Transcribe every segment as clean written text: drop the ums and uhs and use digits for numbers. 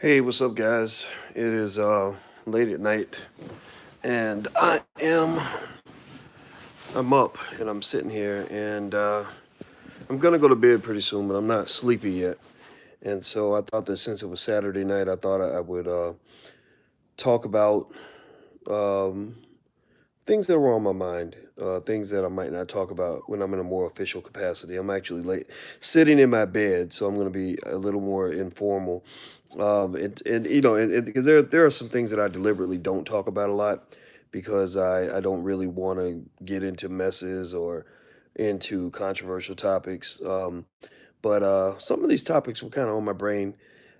Hey, what's up, guys? It is late at night, and I'm up, and I'm sitting here, and I'm gonna go to bed pretty soon, but I'm not sleepy yet. And so I thought that since it was Saturday night, I thought I would talk about um, things that were on my mind, things that I might not talk about when I'm in a more official capacity. I'm actually late, sitting in my bed, so I'm going to be a little more informal. And you know, and because there are some things that I deliberately don't talk about a lot because I don't really want to get into messes or into controversial topics. But some of these topics were kind of on my brain,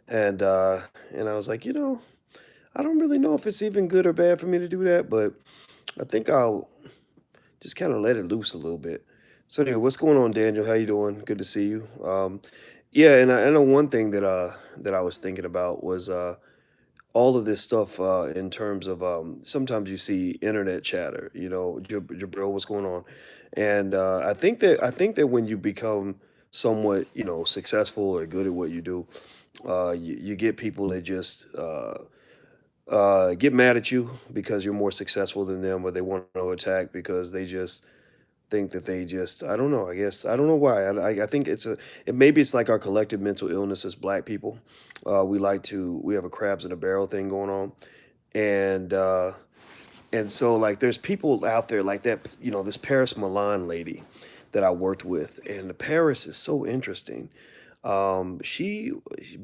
and I was like, I don't really know if it's even good or bad for me to do that, but I think I'll just kind of let it loose a little bit. So anyway, what's going on, Daniel? How you doing? Good to see you. Yeah, and I know one thing that I was thinking about was all of this stuff in terms of sometimes you see internet chatter, Jabril, what's going on? And I think that when you become somewhat, successful or good at what you do, you get people that just get mad at you because you're more successful than them, or they want to attack because they just think that they just I don't know. I guess I don't know why. I think maybe it's like our collective mental illness as Black people. We have a crabs in a barrel thing going on, and so like there's people out there like that. This Paris Milan lady that I worked with, and Paris is so interesting. She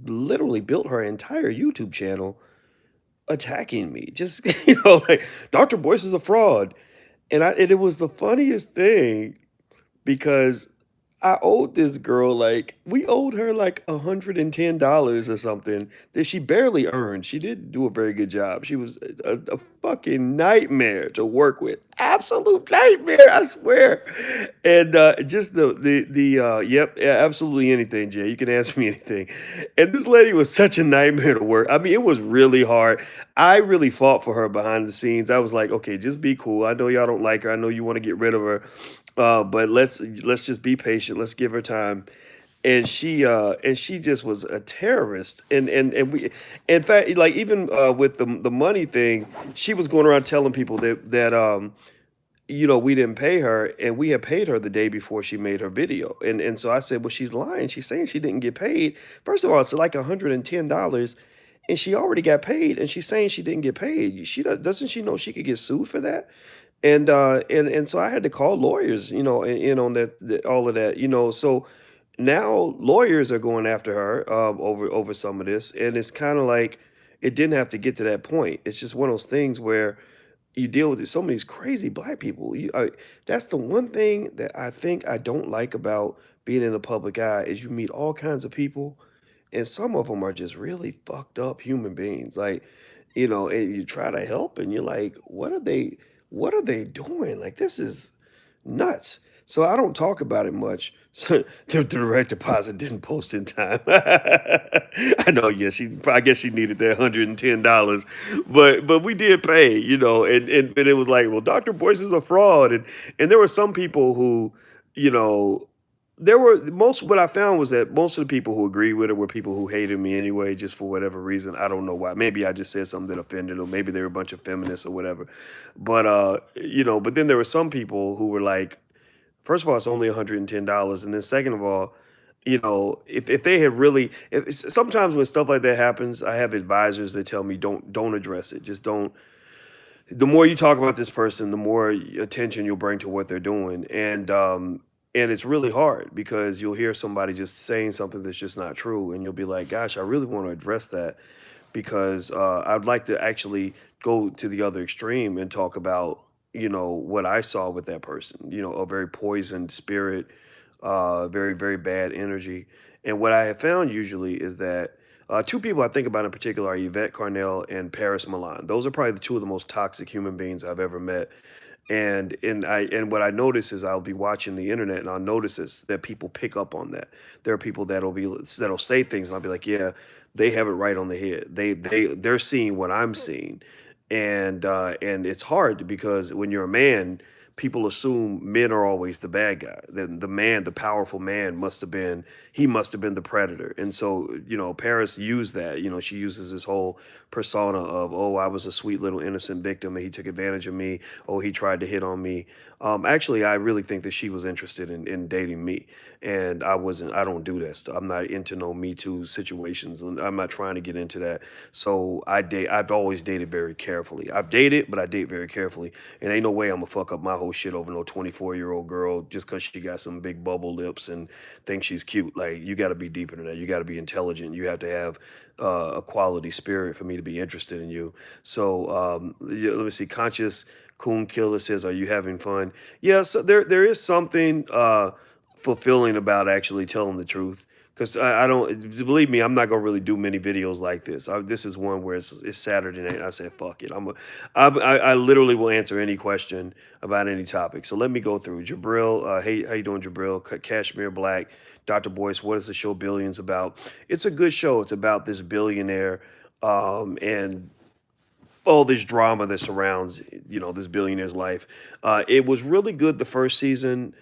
literally built her entire YouTube channel attacking me. Just like Dr. Boyce is a fraud, and it was the funniest thing because I owed this girl we owed her like $110 or something that she barely earned. She didn't do a very good job. She was a fucking nightmare to work with. Absolute nightmare, I swear. And just the yep, yeah, absolutely anything, Jay. You can ask me anything. And this lady was such a nightmare to work. I mean, it was really hard. I really fought for her behind the scenes. I was like, okay, just be cool. I know y'all don't like her. I know you want to get rid of her, but let's just be patient. Let's give her time. And she just was a terrorist. And we, in fact, like even with the money thing, she was going around telling people that we didn't pay her, and we had paid her the day before she made her video. And so I said, well, she's lying. She's saying she didn't get paid. First of all, it's like $110, and she already got paid, and she's saying she didn't get paid. Doesn't she know she could get sued for that? And so I had to call lawyers, in on all of that, So now lawyers are going after her over some of this, and it's kind of like it didn't have to get to that point. It's just one of those things where you deal with so many these crazy Black people. That's the one thing that I think I don't like about being in the public eye is you meet all kinds of people, and some of them are just really fucked up human beings. And you try to help, and you're like, what are they doing? Like, this is nuts. So I don't talk about it much. So the direct deposit didn't post in time. I know, yeah, I guess she needed that $110, but we did pay, and it was like, well, Dr. Boyce is a fraud, and there were some people who, you know, there were most what I found was that most of the people who agreed with it were people who hated me anyway, just for whatever reason. I don't know why. Maybe I just said something that offended them. Maybe they were a bunch of feminists or whatever. But then there were some people who were like, first of all, it's only $110. And then second of all, if they had really sometimes when stuff like that happens, I have advisors that tell me don't address it. Just don't. The more you talk about this person, the more attention you'll bring to what they're doing. And it's really hard because you'll hear somebody just saying something that's just not true, and you'll be like, gosh, I really want to address that because I'd like to actually go to the other extreme and talk about, what I saw with that person, a very poisoned spirit, very, very bad energy. And what I have found usually is that two people I think about in particular are Yvette Carnell and Paris Milan. Those are probably the two of the most toxic human beings I've ever met. And what I notice is I'll be watching the internet and I'll notice this, that people pick up on that. There are people that'll say things and I'll be like, yeah, they have it right on the head. They're seeing what I'm seeing, and it's hard because when you're a man, people assume men are always the bad guy. Then the man, the powerful man, must have been the predator. And so, Paris used that. She uses this whole persona of, oh, I was a sweet little innocent victim and he took advantage of me. Oh, he tried to hit on me. Actually, I really think that she was interested in dating me, and I wasn't. I don't do that stuff. I'm not into no Me Too situations, and I'm not trying to get into that. So I date. I've always dated very carefully. I've dated, but I date very carefully. And ain't no way I'm gonna fuck up my whole shit over no 24-year-old girl just because she got some big bubble lips and thinks she's cute. Like, you got to be deeper than that. You got to be intelligent. You have to have a quality spirit for me to be interested in you. So yeah, let me see. Conscious Coon Killer says, "Are you having fun?" Yeah. So there is something fulfilling about actually telling the truth. Because I don't believe me, I'm not gonna really do many videos like this. This is one where it's Saturday night. And I said, "Fuck it." I literally will answer any question about any topic. So let me go through. Jabril, hey, how you doing, Jabril? Cashmere Black, Dr. Boyce. What is the show Billions about? It's a good show. It's about this billionaire, and all this drama that surrounds this billionaire's life. It was really good the first season.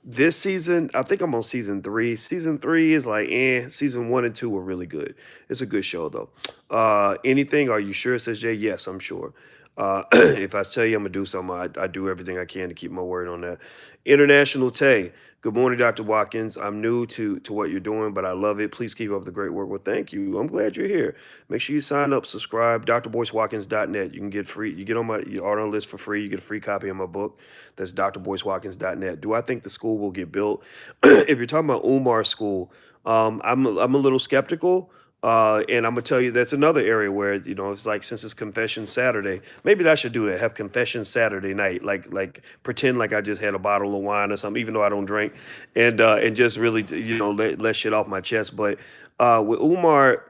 This season, I think I'm on season three. Season three is like, eh. Season one and two were really good. It's a good show though. Anything? Are you sure? Says Jay. Yes, I'm sure. If I tell you I'm gonna do something, I do everything I can to keep my word on that. International Tay. Good morning, Dr. Watkins. I'm new to what you're doing, but I love it. Please keep up the great work. Well, thank you. I'm glad you're here. Make sure you sign up, subscribe, drboycewatkins.net. You can get free. You get on my on list for free. You get a free copy of my book. That's drboycewatkins.net. Do I think the school will get built? If you're talking about Umar School, I'm a little skeptical. And I'm gonna tell you that's another area where it's like, since it's Confession Saturday, maybe I should do that. Have Confession Saturday night, like pretend like I just had a bottle of wine or something, even though I don't drink, and just really let shit off my chest. But with Umar,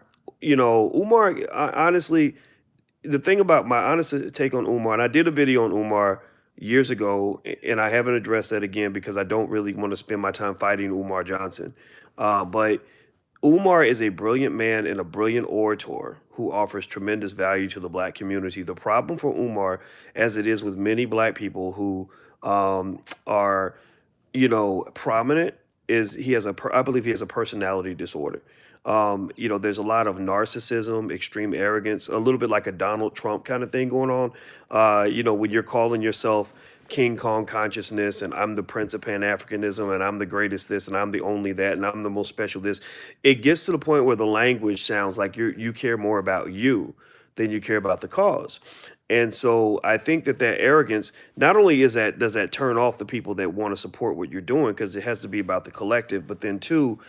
honestly, the thing about my honest take on Umar, and I did a video on Umar years ago, and I haven't addressed that again because I don't really want to spend my time fighting Umar Johnson. But Umar is a brilliant man and a brilliant orator who offers tremendous value to the black community. The problem for Umar, as it is with many black people who are prominent, is I believe he has a personality disorder. There's a lot of narcissism, extreme arrogance, a little bit like a Donald Trump kind of thing going on. When you're calling yourself King Kong consciousness, and I'm the Prince of Pan Africanism, and I'm the greatest this, and I'm the only that, and I'm the most special this. It gets to the point where the language sounds like you care more about you than you care about the cause. And so I think that arrogance, not only does that turn off the people that want to support what you're doing, because it has to be about the collective, but then two,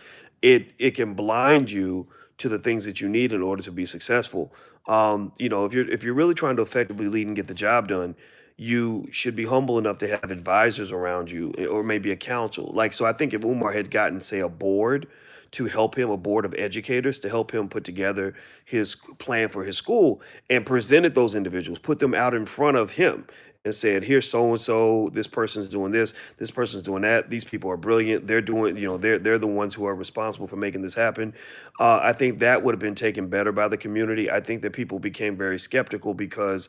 it can blind you to the things that you need in order to be successful. If you're really trying to effectively lead and get the job done, you should be humble enough to have advisors around you, or maybe a council. Like, so I think if Umar had gotten, say, a board to help him, a board of educators to help him put together his plan for his school, and presented those individuals, put them out in front of him and said, here's so and so, this person's doing this person's doing that, these people are brilliant, they're doing, they're the ones who are responsible for making this happen. I think that would have been taken better by the community. I think that people became very skeptical because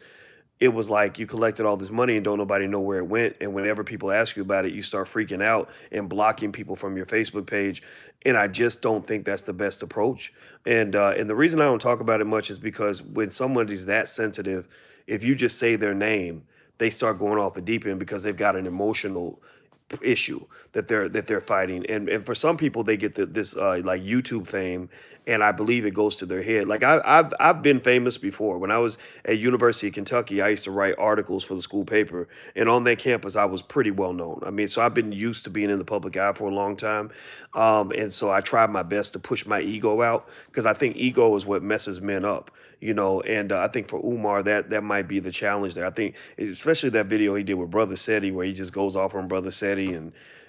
it was like you collected all this money and don't nobody know where it went. And whenever people ask you about it, you start freaking out and blocking people from your Facebook page. And I just don't think that's the best approach. And the reason I don't talk about it much is because when somebody's that sensitive, if you just say their name, they start going off the deep end because they've got an emotional issue that they're fighting. And for some people, they get this like YouTube fame, and I believe it goes to their head. Like, I've been famous before. When I was at University of Kentucky, I used to write articles for the school paper, and on that campus, I was pretty well known. I mean, so I've been used to being in the public eye for a long time, and so I tried my best to push my ego out, because I think ego is what messes men up. And I think for Umar, that might be the challenge there. I think, especially that video he did with Brother Seti, where he just goes off on Brother Seti,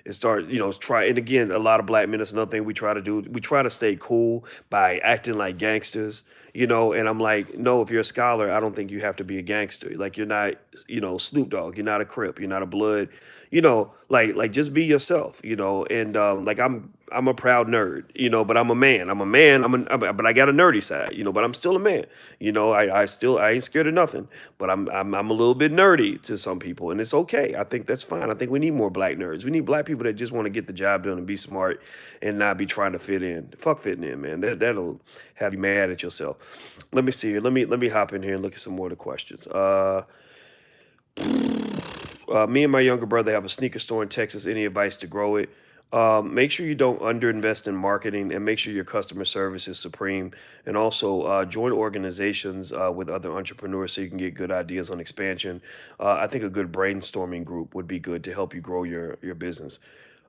and start, try. And again, a lot of black men, that's another thing we try to do. We try to stay cool by acting like gangsters, and I'm like, no, if you're a scholar, I don't think you have to be a gangster. Like, you're not, Snoop Dogg, you're not a Crip, you're not a Blood, like just be yourself, and like I'm a proud nerd, but I'm a man. I'm a man. But I got a nerdy side, but I'm still a man. I ain't scared of nothing, but I'm a little bit nerdy to some people, and it's okay. I think that's fine. I think we need more black nerds. We need black people that just want to get the job done and be smart and not be trying to fit in. Fuck fitting in, man. That'll have you mad at yourself. Let me see here. Let me hop in here and look at some more of the questions. Me and my younger brother have a sneaker store in Texas. Any advice to grow it? Make sure you don't underinvest in marketing, and make sure your customer service is supreme. And also join organizations with other entrepreneurs so you can get good ideas on expansion. I think a good brainstorming group would be good to help you grow your business.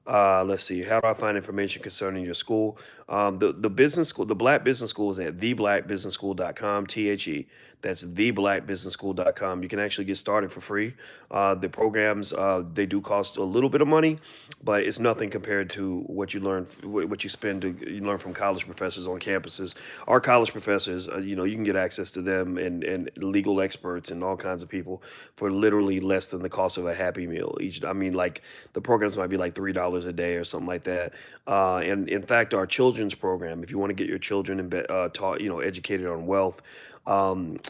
Let's see. How do I find information concerning your school? The business school, the Black Business School is at theblackbusinessschool.com. The. That's theblackbusinessschool.com. You can actually get started for free. The programs, they do cost a little bit of money, but it's nothing compared to what you learn, what you learn from college professors on campuses. Our college professors, you can get access to them and legal experts and all kinds of people for literally less than the cost of a Happy Meal each. I mean, like, the programs might be like $3 a day or something like that. And in fact, our children's program, if you want to get your children taught, educated on wealth,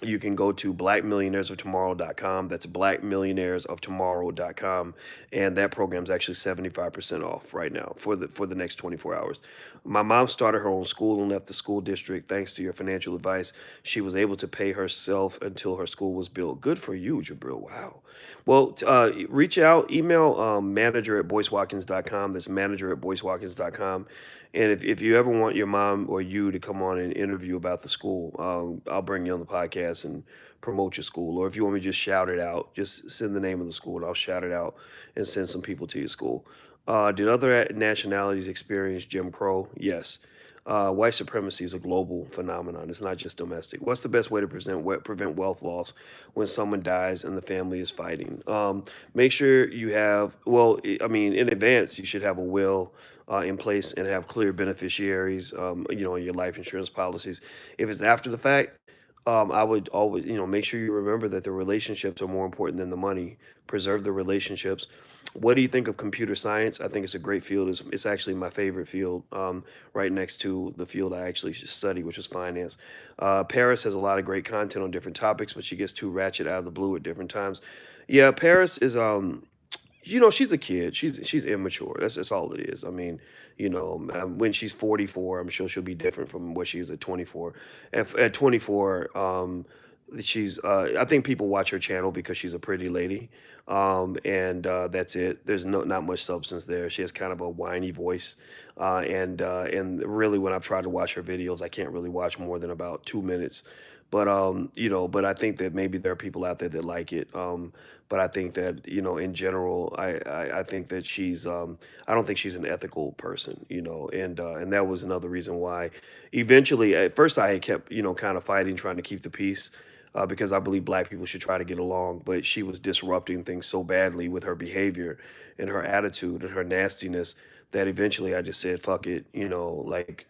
you can go to blackmillionairesoftomorrow.com. That's blackmillionairesoftomorrow.com. And that program's actually 75% off right now for the next 24 hours. My mom started her own school and left the school district. Thanks to your financial advice, she was able to pay herself until her school was built. Good for you, Jabril. Wow. Well, reach out, email manager at boycewatkins.com. That's manager at boycewatkins.com. And if you ever want your mom or you to come on and interview about the school, I'll bring you on the podcast and promote your school. Or if you want me to just shout it out, just send the name of the school and I'll shout it out and send some people to your school. Did other nationalities experience Jim Crow? Yes. White supremacy is a global phenomenon. It's not just domestic. What's the best way to prevent wealth loss when someone dies and the family is fighting? Make sure you have, well, I mean, in advance, you should have a will in place and have clear beneficiaries, in your life insurance policies. If it's after the fact, I would always, make sure you remember that the relationships are more important than the money. Preserve the relationships. What do you think of computer science? I think it's a great field. It's actually my favorite field, right next to the field I actually should study, which is finance. Paris has a lot of great content on different topics, but she gets too ratchet out of the blue at different times. Yeah, Paris is she's a kid. She's immature. That's all it is. I mean, when she's 44, I'm sure she'll be different from what she is at 24. At 24, she's I think people watch her channel because she's a pretty lady, and that's it. There's not much substance there. She has kind of a whiny voice, and really, when I've tried to watch her videos, I can't really watch more than about 2 minutes. But I think that maybe there are people out there that like it. But I think that, in general, I think that I don't think she's an ethical person, and that was another reason why eventually, at first I had kept, kind of fighting, trying to keep the peace, because I believe black people should try to get along, but she was disrupting things so badly with her behavior and her attitude and her nastiness that eventually I just said, fuck it, like,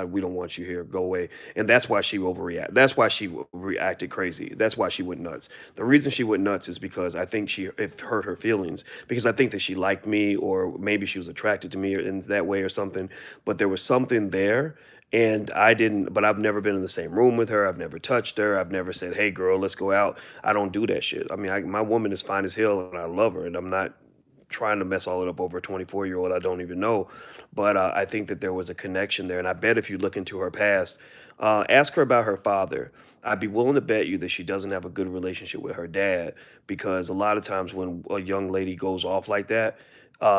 we don't want you here, go away. And that's why she overreacted. That's why she reacted crazy. That's why she went nuts. The reason she went nuts is because I think it hurt her feelings, because I think that she liked me, or maybe she was attracted to me in that way or something, but there was something there. And I didn't, but I've never been in the same room with her. I've never touched her. I've never said, hey, girl, let's go out. I don't do that shit. I mean, my woman is fine as hell and I love her, and I'm not trying to mess all it up over a 24-year-old I don't even know. But I think that there was a connection there. And I bet if you look into her past, ask her about her father. I'd be willing to bet you that she doesn't have a good relationship with her dad, because a lot of times when a young lady goes off like that,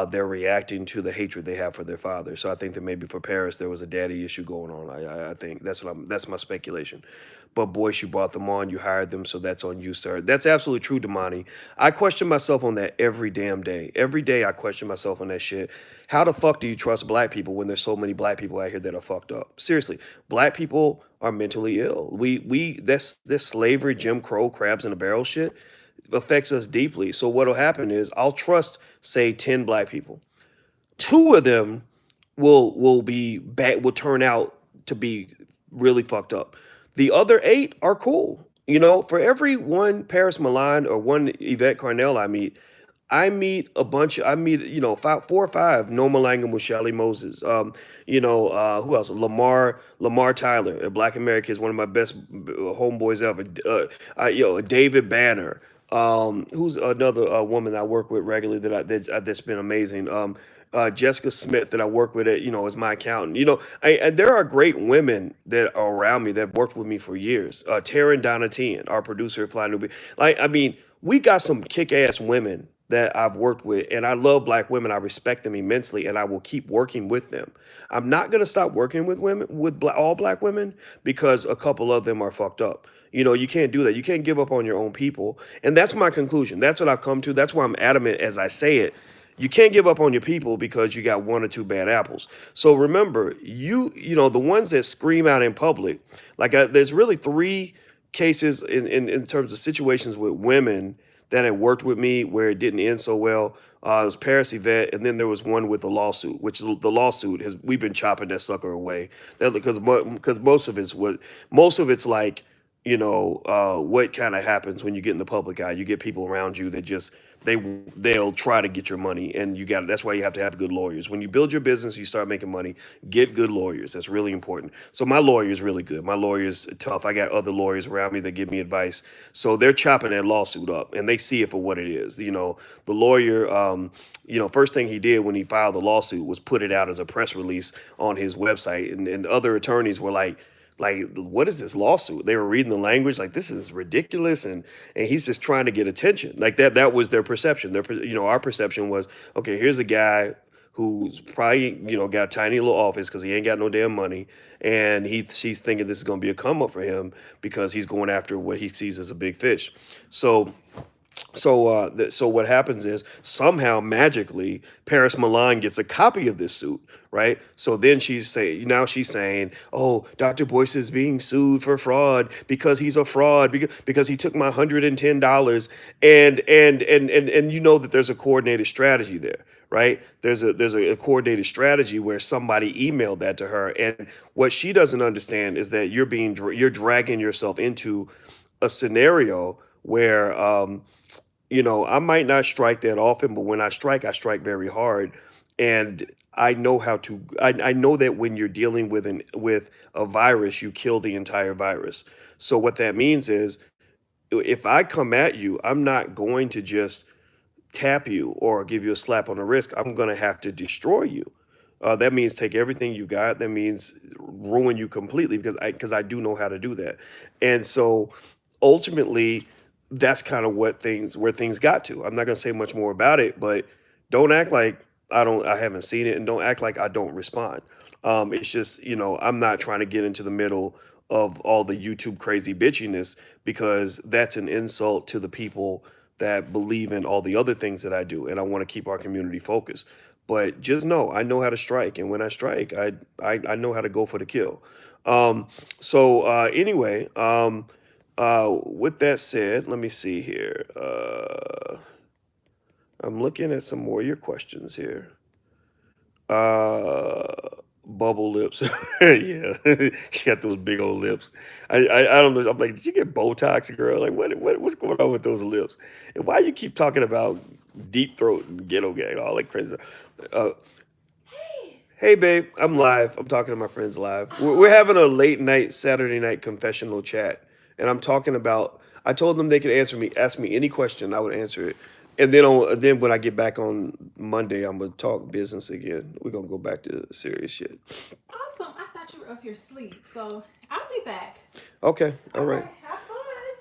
they're reacting to the hatred they have for their father. So I think that maybe for Paris there was a daddy issue going on. I think that's my speculation. But Boyce, you brought them on, you hired them, so that's on you, sir. That's absolutely true, Damani. I question myself on that every damn day. Every day I question myself on that shit. How the fuck do you trust black people when there's so many black people out here that are fucked up? Seriously, black people are mentally ill. This slavery, Jim Crow, crabs in a barrel shit affects us deeply. So what'll happen is I'll trust, say, 10 black people. 2 of them will turn out to be really fucked up. The other 8 are cool. You know, for every one Paris Milan or one Yvette Carnell I meet, you know, 4 or 5 Norma Langham with Shelly Moses. Who else? Lamar Tyler, a Black American, is one of my best homeboys ever. David Banner. Who's another woman I work with regularly that's been amazing. Jessica Smith that I work with as my accountant. There are great women that are around me that worked with me for years. Taryn Donatian, our producer at Fly Newbie. We got some kick-ass women that I've worked with, and I love Black women. I respect them immensely, and I will keep working with them. I'm not gonna stop working with all Black women, because a couple of them are fucked up. You can't do that. You can't give up on your own people, and that's my conclusion. That's what I've come to. That's why I'm adamant as I say it. You can't give up on your people because you got 1 or 2 bad apples. So remember, the ones that scream out in public, there's really 3 cases in terms of situations with women that had worked with me where it didn't end so well. It was Paris Yvette, and then there was one with the lawsuit, which the lawsuit has we've been chopping that sucker away. That because most of it's like, what kind of happens when you get in the public eye. You get people around you that just they'll try to get your money, and that's why you have to have good lawyers. When you build your business, you start making money, get good lawyers. That's really important. So my lawyer is really good. My lawyer's tough. I got other lawyers around me that give me advice. So they're chopping that lawsuit up, and they see it for what it is. The lawyer, first thing he did when he filed the lawsuit was put it out as a press release on his website, and other attorneys were like, what is this lawsuit? They were reading the language like, this is ridiculous, and he's just trying to get attention. Like that was their perception. Our perception was, okay, here's a guy who's probably got a tiny little office because he ain't got no damn money, and he's thinking this is going to be a come up for him because he's going after what he sees as a big fish. So what happens is, somehow magically Paris Milan gets a copy of this suit, right? So then she's saying, "Oh, Dr. Boyce is being sued for fraud because he's a fraud because he took my $110." And you know that there's a coordinated strategy there, right? There's a coordinated strategy where somebody emailed that to her, and what she doesn't understand is that you're dragging yourself into a scenario where I might not strike that often, but when I strike very hard. And I know how to, I know that when you're dealing with a virus, you kill the entire virus. So what that means is, if I come at you, I'm not going to just tap you or give you a slap on the wrist. I'm going to have to destroy you. That means take everything you got. That means ruin you completely, because I do know how to do that. And so ultimately, that's kind of where things got to. I'm not going to say much more about it, but don't act like I haven't seen it, and don't act like I don't respond. It's just, I'm not trying to get into the middle of all the YouTube crazy bitchiness, because that's an insult to the people that believe in all the other things that I do, and I want to keep our community focused. But just know, I know how to strike, and when I strike, I know how to go for the kill. Anyway, with that said, let me see here. I'm looking at some more of your questions here. Uh, Bubble lips. Yeah, she got those big old lips. I don't know. I'm like, did you get Botox, girl? Like, what's going on with those lips? And why you keep talking about deep throat and ghetto gang, all that crazy stuff? Uh, hey, babe, I'm live. I'm talking to my friends live. We're having a late night Saturday night confessional chat, and I'm talking about. I told them they could ask me any question, I would answer it. And then when I get back on Monday, I'm gonna talk business again. We're gonna go back to serious shit. Awesome. I thought you were up here asleep, so I'll be back. Okay, all All right, right. Have fun.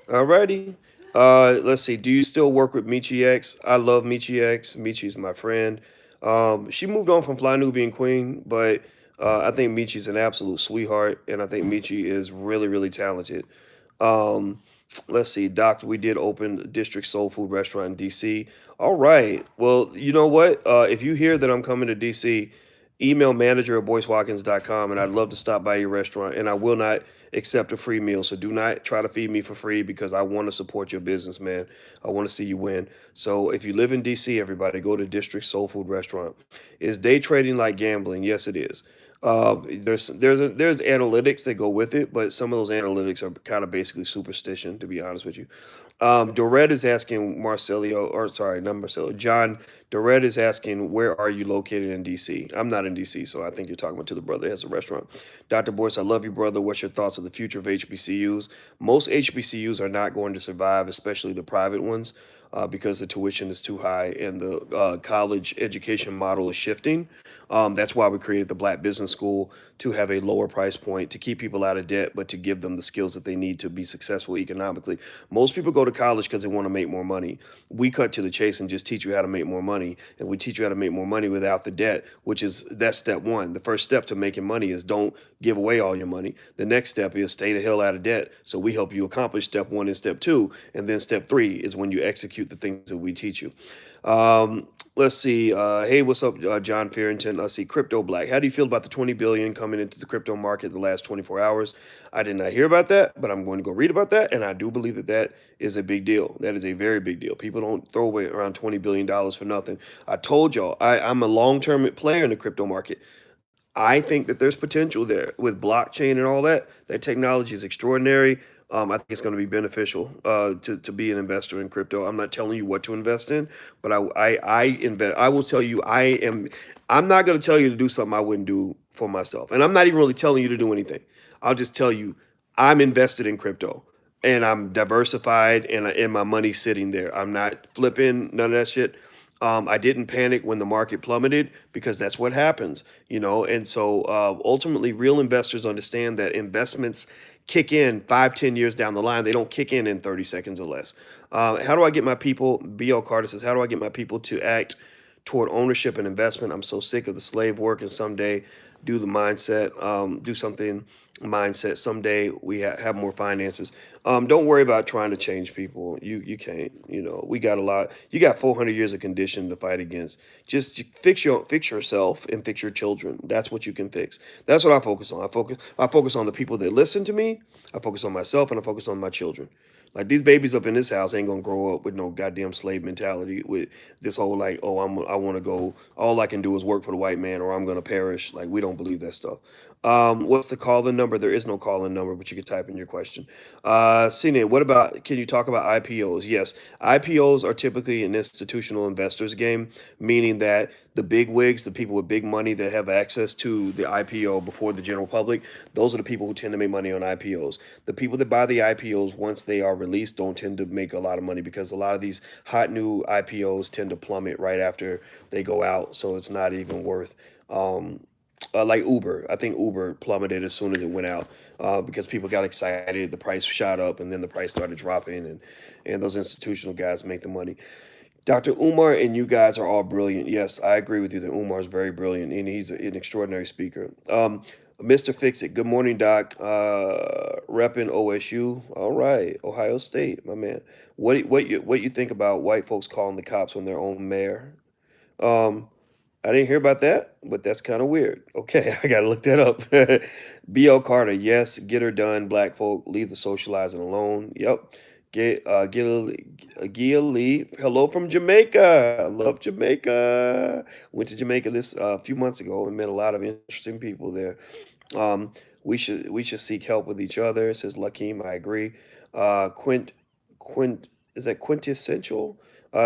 alrighty. Let's see. Do you still work with Michi X? I love Michi X. Michi's my friend. She moved on from Fly Nubian Queen, but I think Michi's an absolute sweetheart, and I think Michi is really, really talented. Um, let's see, Doc. We did open District Soul Food Restaurant in DC. All right. Well, you know what? If you hear that I'm coming to DC, email manager at boycewatkins.com, and I'd love to stop by your restaurant. And I will not accept a free meal. So do not try to feed me for free because I want to support your business, man. I want to see you win. So if you live in DC, everybody go to District Soul Food Restaurant. Is day trading like gambling? Yes, it is. There's analytics that go with it, but some of those analytics are kind of basically superstition, to be honest with you. Dorette is asking Marcelio, or sorry, not Marcelio, John. Dorette is asking, where are you located in DC? I'm not in DC, so I think you're talking about to the brother that has a restaurant. Dr. Boyce, I love you, brother. What's your thoughts on the future of HBCUs? Most HBCUs are not going to survive, especially the private ones, because the tuition is too high and the college education model is shifting. That's why we created the Black Business School to have a lower price point to keep people out of debt, but to give them the skills that they need to be successful economically. Most people go to college because they want to make more money. We cut to the chase and just teach you how to make more money, and we teach you how to make more money without the debt, which is that's step one. The first step to making money is don't give away all your money. The next step is stay the hell out of debt. So we help you accomplish step one and step two, and then step three is when you execute the things that we teach you. Let's see. Hey, what's up, John Farrington? Let's see. Crypto Black. How do you feel about the 20 billion coming into the crypto market the last 24 hours? I did not hear about that, but I'm going to go read about that, and I do believe that that is a big deal. That is a very big deal. People don't throw away around $20 billion for nothing. I told y'all I'm a long-term player in the crypto market. I think that there's potential there with blockchain and all that. That technology is extraordinary. I think it's going to be beneficial to be an investor in crypto. I'm not telling you what to invest in, but I invest. I will tell you I am. I'm not going to tell you to do something I wouldn't do for myself, and I'm not even really telling you to do anything. I'll just tell you I'm invested in crypto and I'm diversified and my money's sitting there. I'm not flipping none of that shit. I didn't panic when the market plummeted because that's what happens, you know. And so ultimately, real investors understand that investments kick in 5, 10 years down the line. They don't kick in 30 seconds or less. How do I get my people? BL Carter says, how do I get my people to act toward ownership and investment? I'm so sick of the slave work, and someday do something mindset. Someday we have more finances. Don't worry about trying to change people. You can't. You know, we got a lot. You got 400 years of condition to fight against. Just fix yourself and fix your children. That's what you can fix. That's what I focus on. I focus on the people that listen to me. I focus on myself, and I focus on my children. Like these babies up in this house ain't gonna grow up with no goddamn slave mentality with this whole like, oh, I want to go. All I can do is work for the white man, or I'm gonna perish. Like we don't believe that stuff. What's the call-in number? There is no call-in number, but you can type in your question. Cine, what about? Can you talk about IPOs? Yes, IPOs are typically an institutional investors game, meaning that the big wigs, the people with big money that have access to the IPO before the general public, those are the people who tend to make money on IPOs. The people that buy the IPOs once they are released don't tend to make a lot of money because a lot of these hot new IPOs tend to plummet right after they go out, so it's not even worth. Um, like Uber, I think Uber plummeted as soon as it went out because people got excited. The price shot up, and then the price started dropping, and those institutional guys make the money. Dr. Umar and you guys are all brilliant. Yes, I agree with you that Umar is very brilliant and he's an extraordinary speaker. Mr. Fix It, good morning, Doc. Repping OSU. All right, Ohio State, my man. What you think about white folks calling the cops on their own mayor? Um, I didn't hear about that, but that's kind of weird. Okay, I gotta look that up. B.L. Carter, yes, get her done. Black folk, leave the socializing alone. Yep. Gia Lee, hello from Jamaica. Love Jamaica. Went to Jamaica this few months ago and met a lot of interesting people there. Um, we should seek help with each other, says Lakeem. I agree. Quint is that quintessential?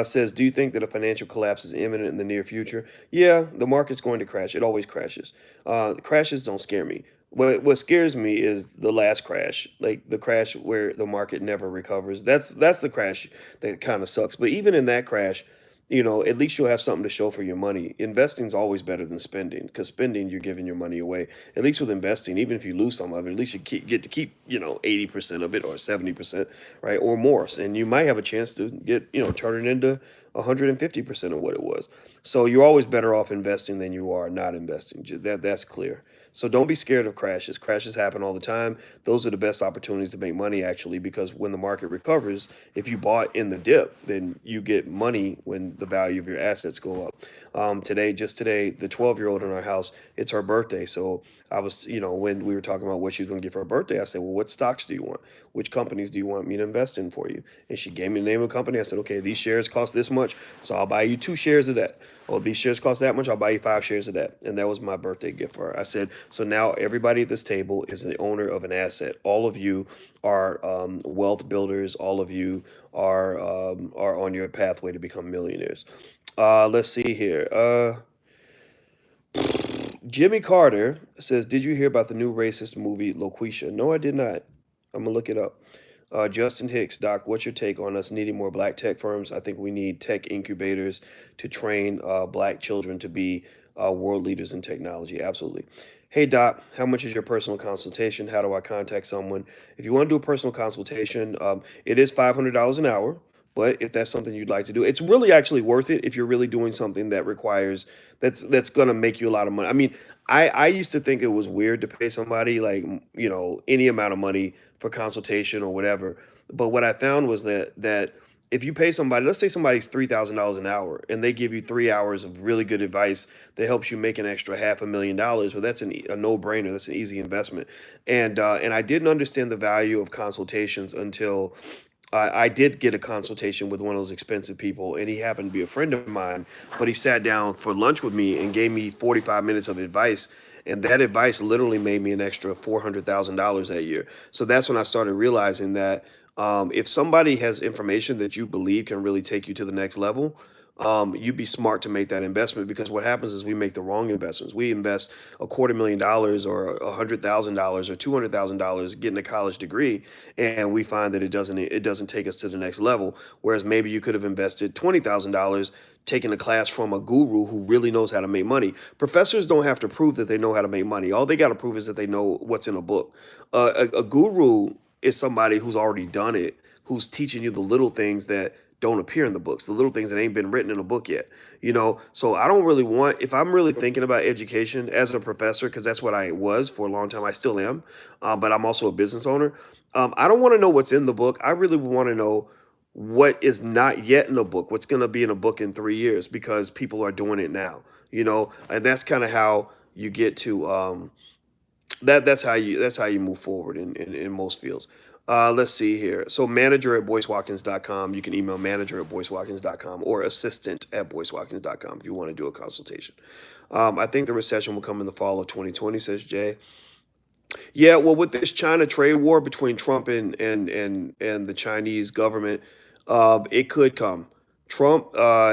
Says, do you think that a financial collapse is imminent in the near future? Yeah, the market's going to crash. It always crashes. Crashes don't scare me. What scares me is the last crash, like the crash where the market never recovers. That's the crash that kind of sucks. But even in that crash, at least you'll have something to show for your money. Investing's always better than spending because spending, you're giving your money away. At least with investing, even if you lose some of it, at least get to keep 80% of it or 70%, right, or more. And you might have a chance to get turn it into 150% of what it was. So you're always better off investing than you are not investing. That's clear. So don't be scared of crashes. Crashes happen all the time. Those are the best opportunities to make money actually, because when the market recovers, if you bought in the dip, then you get money when the value of your assets go up. Just today, the 12-year-old in our house, it's her birthday. So I was, when we were talking about what she's going to get for her birthday, I said, well, what stocks do you want? Which companies do you want me to invest in for you? And she gave me the name of a company. I said, okay, these shares cost this much, so I'll buy you 2 shares of that. Oh, these shares cost that much, I'll buy you 5 shares of that. And that was my birthday gift for her. I said, so now everybody at this table is the owner of an asset. All of you are wealth builders. All of you are on your pathway to become millionaires. Let's see here. Jimmy Carter says, "Did you hear about the new racist movie Loquisha?" No, I did not. I'm gonna look it up. Justin Hicks, Doc, what's your take on us needing more black tech firms? I think we need tech incubators to train black children to be world leaders in technology. Absolutely. Hey, Doc, how much is your personal consultation? How do I contact someone? If you want to do a personal consultation, it is $500 an hour. But if that's something you'd like to do, it's really actually worth it if you're really doing something that requires that's gonna make you a lot of money. I mean, I used to think it was weird to pay somebody like any amount of money for consultation or whatever. But what I found was that if you pay somebody, let's say somebody's $3,000 an hour, and they give you 3 hours of really good advice that helps you make an extra $500,000, well, that's a no-brainer. That's an easy investment. And I didn't understand the value of consultations until I did get a consultation with one of those expensive people, and he happened to be a friend of mine. But he sat down for lunch with me and gave me 45 minutes of advice, and that advice literally made me an extra $400,000 that year. So that's when I started realizing that if somebody has information that you believe can really take you to the next level, you'd be smart to make that investment, because what happens is we make the wrong investments. We invest $250,000 or $100,000 or $200,000 getting a college degree, and we find that it doesn't take us to the next level. Whereas maybe you could have invested $20,000 taking a class from a guru who really knows how to make money. Professors don't have to prove that they know how to make money. All they got to prove is that they know what's in a book. A guru is somebody who's already done it, who's teaching you the little things that don't appear in the books, the little things that ain't been written in a book yet. So I don't really want, if I'm really thinking about education as a professor, because that's what I was for a long time, I still am, but I'm also a business owner. I don't want to know what's in the book. I really want to know what is not yet in a book, what's going to be in a book in 3 years, because people are doing it now, and that's kind of how you get to that's how you move forward in most fields. Let's see here. So manager at boycewatkins.com. You can email manager at boycewatkins.com or assistant at boycewatkins.com if you want to do a consultation. I think the recession will come in the fall of 2020, says Jay. Yeah, well, with this China trade war between Trump and the Chinese government, it could come. Trump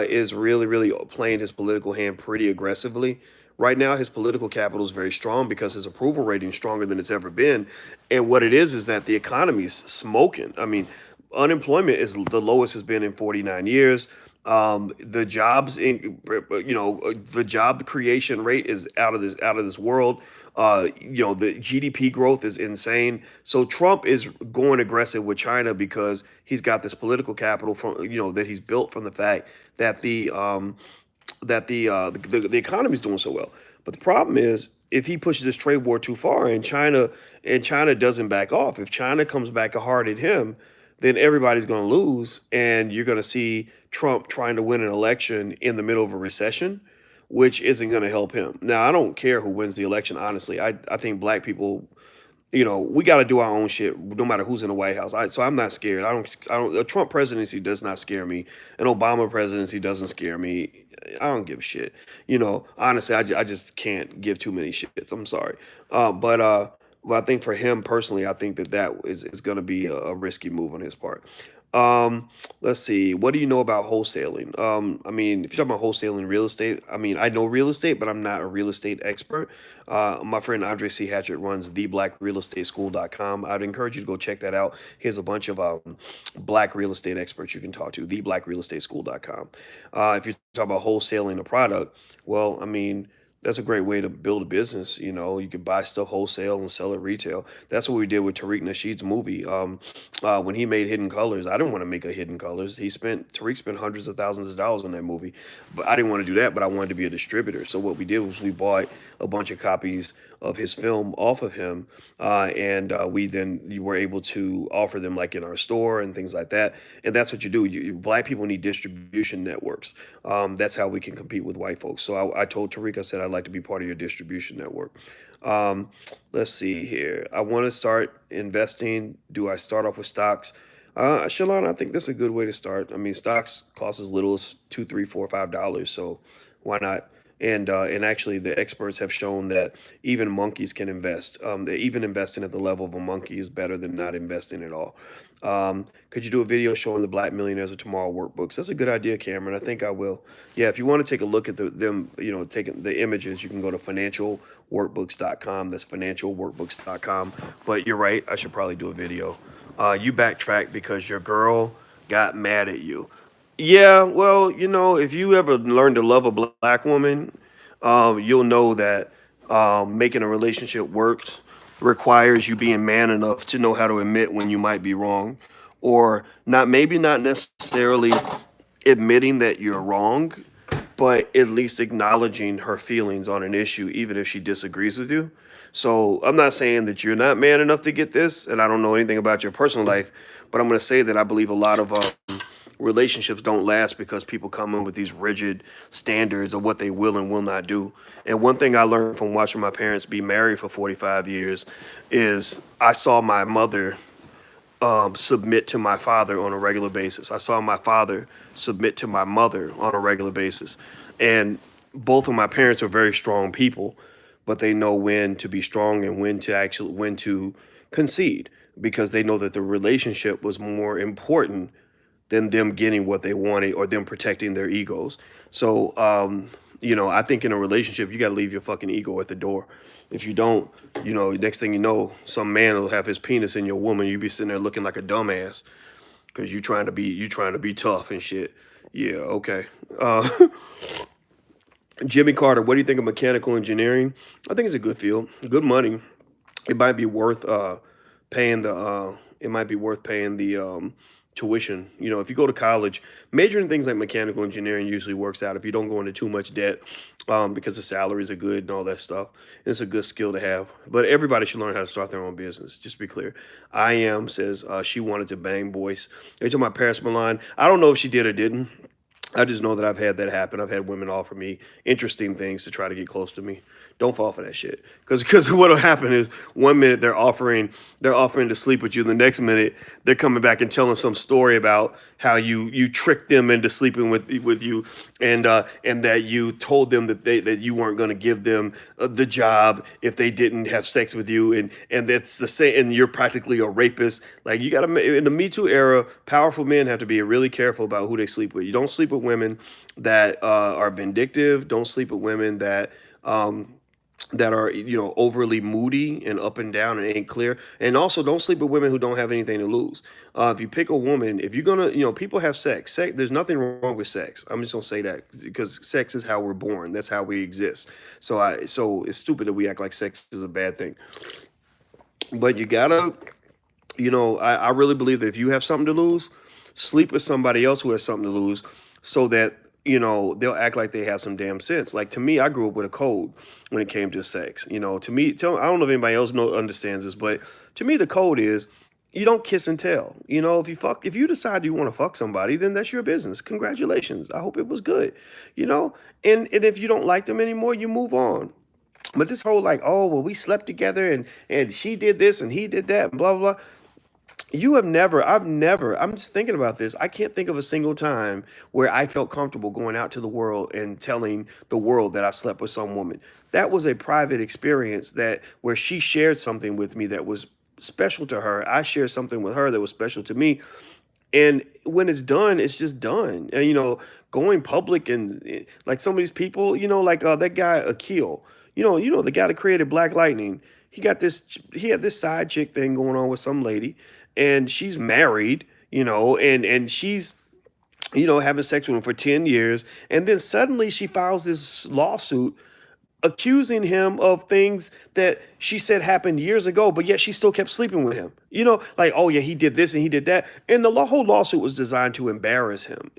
is really playing his political hand pretty aggressively. Right now, his political capital is very strong because his approval rating is stronger than it's ever been. And what it is that the economy's smoking. I mean, unemployment is the lowest it's been in 49 years. The job creation rate is out of this world. The GDP growth is insane. So Trump is going aggressive with China because he's got this political capital that he's built from the fact that the economy is doing so well. But the problem is, if he pushes this trade war too far and China doesn't back off, if China comes back hard at him, then everybody's going to lose, and you're going to see Trump trying to win an election in the middle of a recession, which isn't going to help him. Now, I don't care who wins the election, honestly. I think black people, we got to do our own shit, no matter who's in the White House. So I'm not scared. I don't. A Trump presidency does not scare me. An Obama presidency doesn't scare me. I don't give a shit. Honestly, I just can't give too many shits. I'm sorry. But I think for him personally, I think that is going to be a risky move on his part. Let's see. What do you know about wholesaling? I mean, if you're talking about wholesaling real estate, I mean, I know real estate, but I'm not a real estate expert. My friend Andre C. Hatchett runs theblackrealestateschool.com. I'd encourage you to go check that out. He has a bunch of black real estate experts you can talk to, theblackrealestateschool.com. If you're talking about wholesaling a product, well, I mean, that's a great way to build a business. You could buy stuff wholesale and sell it retail. That's what we did with Tariq Nasheed's movie. When he made Hidden Colors, I didn't want to make a Hidden Colors. Tariq spent hundreds of thousands of dollars on that movie, but I didn't want to do that. But I wanted to be a distributor. So what we did was we bought a bunch of copies of his film off of him, and we then you were able to offer them like in our store and things like that. And that's what you do. Black people need distribution networks. That's how we can compete with white folks. So I told Tariq, I said I'd like to be part of your distribution network. Um, let's see here. I want to start investing. Do I start off with stocks? Shalon, I think that's a good way to start. I mean, stocks cost as little as two, three, $4, $5, so why not? And actually, the experts have shown that even monkeys can invest. That even investing at the level of a monkey is better than not investing at all. Could you do a video showing the Black Millionaires of Tomorrow workbooks? That's a good idea, Cameron. I think I will. Yeah, if you want to take a look at them, taking the images, you can go to financialworkbooks.com. That's financialworkbooks.com. But you're right, I should probably do a video. You backtrack because your girl got mad at you. Yeah, well, if you ever learn to love a black woman, you'll know that making a relationship work requires you being man enough to know how to admit when you might be wrong, or not. Maybe not necessarily admitting that you're wrong, but at least acknowledging her feelings on an issue, even if she disagrees with you. So I'm not saying that you're not man enough to get this, and I don't know anything about your personal life, but I'm going to say that I believe a lot of relationships don't last because people come in with these rigid standards of what they will and will not do. And one thing I learned from watching my parents be married for 45 years is I saw my mother submit to my father on a regular basis. I saw my father submit to my mother on a regular basis. And both of my parents are very strong people, but they know when to be strong and when to concede, because they know that the relationship was more important than them getting what they wanted or them protecting their egos. So, I think in a relationship, you got to leave your fucking ego at the door. If you don't, next thing you know, some man will have his penis in your woman. You be sitting there looking like a dumbass because you trying to be tough and shit. Yeah, okay. Uh, Jimmy Carter, what do you think of mechanical engineering? I think it's a good field, good money. It might be worth paying the tuition. If you go to college, majoring in things like mechanical engineering usually works out if you don't go into too much debt, because the salaries are good and all that stuff. It's a good skill to have. But everybody should learn how to start their own business. Just to be clear, I am says she wanted to bang Boyce. They told my parents Milan. I don't know if she did or didn't. I just know that I've had that happen. I've had women offer me interesting things to try to get close to me. Don't fall for that shit. Because what'll happen is one minute they're offering to sleep with you, the next minute they're coming back and telling some story about how you tricked them into sleeping with you, and that you told them that you weren't going to give them the job if they didn't have sex with you, and that's the same, and you're practically a rapist. Like, you got to, in the Me Too era, powerful men have to be really careful about who they sleep with. You don't sleep with women that are vindictive. Don't sleep with women that are overly moody and up and down and ain't clear. And also, don't sleep with women who don't have anything to lose. If you pick a woman, if you're gonna, people have sex. There's nothing wrong with sex. I'm just gonna say that because sex is how we're born. That's how we exist. So it's stupid that we act like sex is a bad thing. But you gotta, I really believe that if you have something to lose, sleep with somebody else who has something to lose, so that they'll act like they have some damn sense. Like, to me, I grew up with a code when it came to sex. To me, I don't know if anybody else understands this, but to me, the code is you don't kiss and tell. If you decide you want to fuck somebody, then that's your business. Congratulations. I hope it was good. You know, and if you don't like them anymore, you move on. But this whole, like, oh well, we slept together and she did this and he did that and blah blah blah. I'm just thinking about this. I can't think of a single time where I felt comfortable going out to the world and telling the world that I slept with some woman. That was a private experience, that where she shared something with me that was special to her. I shared something with her that was special to me. And when it's done, it's just done. And going public and like some of these people, like that guy Akil, the guy that created Black Lightning. He had this side chick thing going on with some lady, and she's married, and she's having sex with him for 10 years, and then suddenly she files this lawsuit accusing him of things that she said happened years ago, but yet she still kept sleeping with him. Like, oh yeah, he did this and he did that, and the whole lawsuit was designed to embarrass him.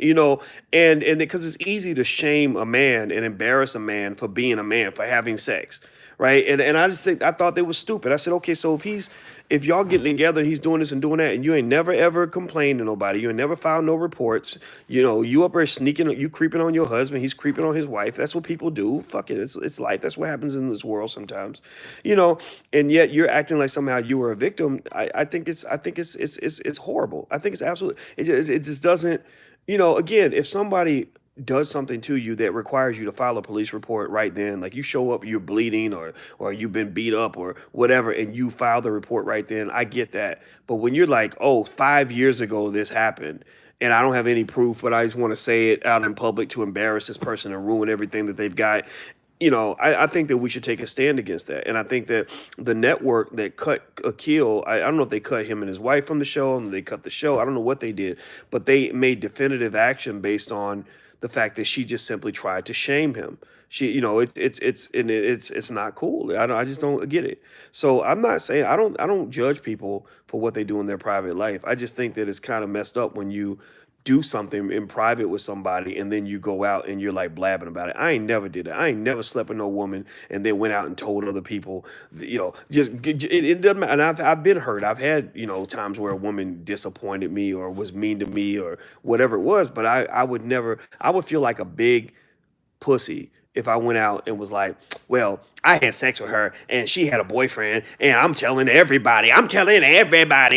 And because it's easy to shame a man and embarrass a man for being a man, for having sex, right? And I thought they was stupid. I said, okay, so if y'all getting together and he's doing this and doing that, and you ain't never ever complained to nobody, you ain't never filed no reports, you up there sneaking, you creeping on your husband, he's creeping on his wife. That's what people do. Fuck it, it's life. That's what happens in this world sometimes, you know. And yet you're acting like somehow you were a victim. I think it's horrible. I think it's absolutely. It just doesn't. Again, if somebody does something to you that requires you to file a police report right then, like you show up, you're bleeding, or you've been beat up or whatever, and you file the report right then, I get that. But when you're like, oh, 5 years ago this happened, and I don't have any proof, but I just want to say it out in public to embarrass this person and ruin everything that they've got. I think that we should take a stand against that. And I think that the network that cut Akil, I don't know if they cut him and his wife from the show and they cut the show. I don't know what they did, but they made definitive action based on the fact that she just simply tried to shame him. It's not cool. I just don't get it. So I'm not saying I don't judge people for what they do in their private life. I just think that it's kind of messed up when you do something in private with somebody and then you go out and you're like blabbing about it. I ain't never did that. I ain't never slept with no woman and then went out and told other people. It doesn't matter. And I've been hurt. I've had times where a woman disappointed me or was mean to me or whatever it was. But I would never. I would feel like a big pussy if I went out and was like, well, I had sex with her and she had a boyfriend and I'm telling everybody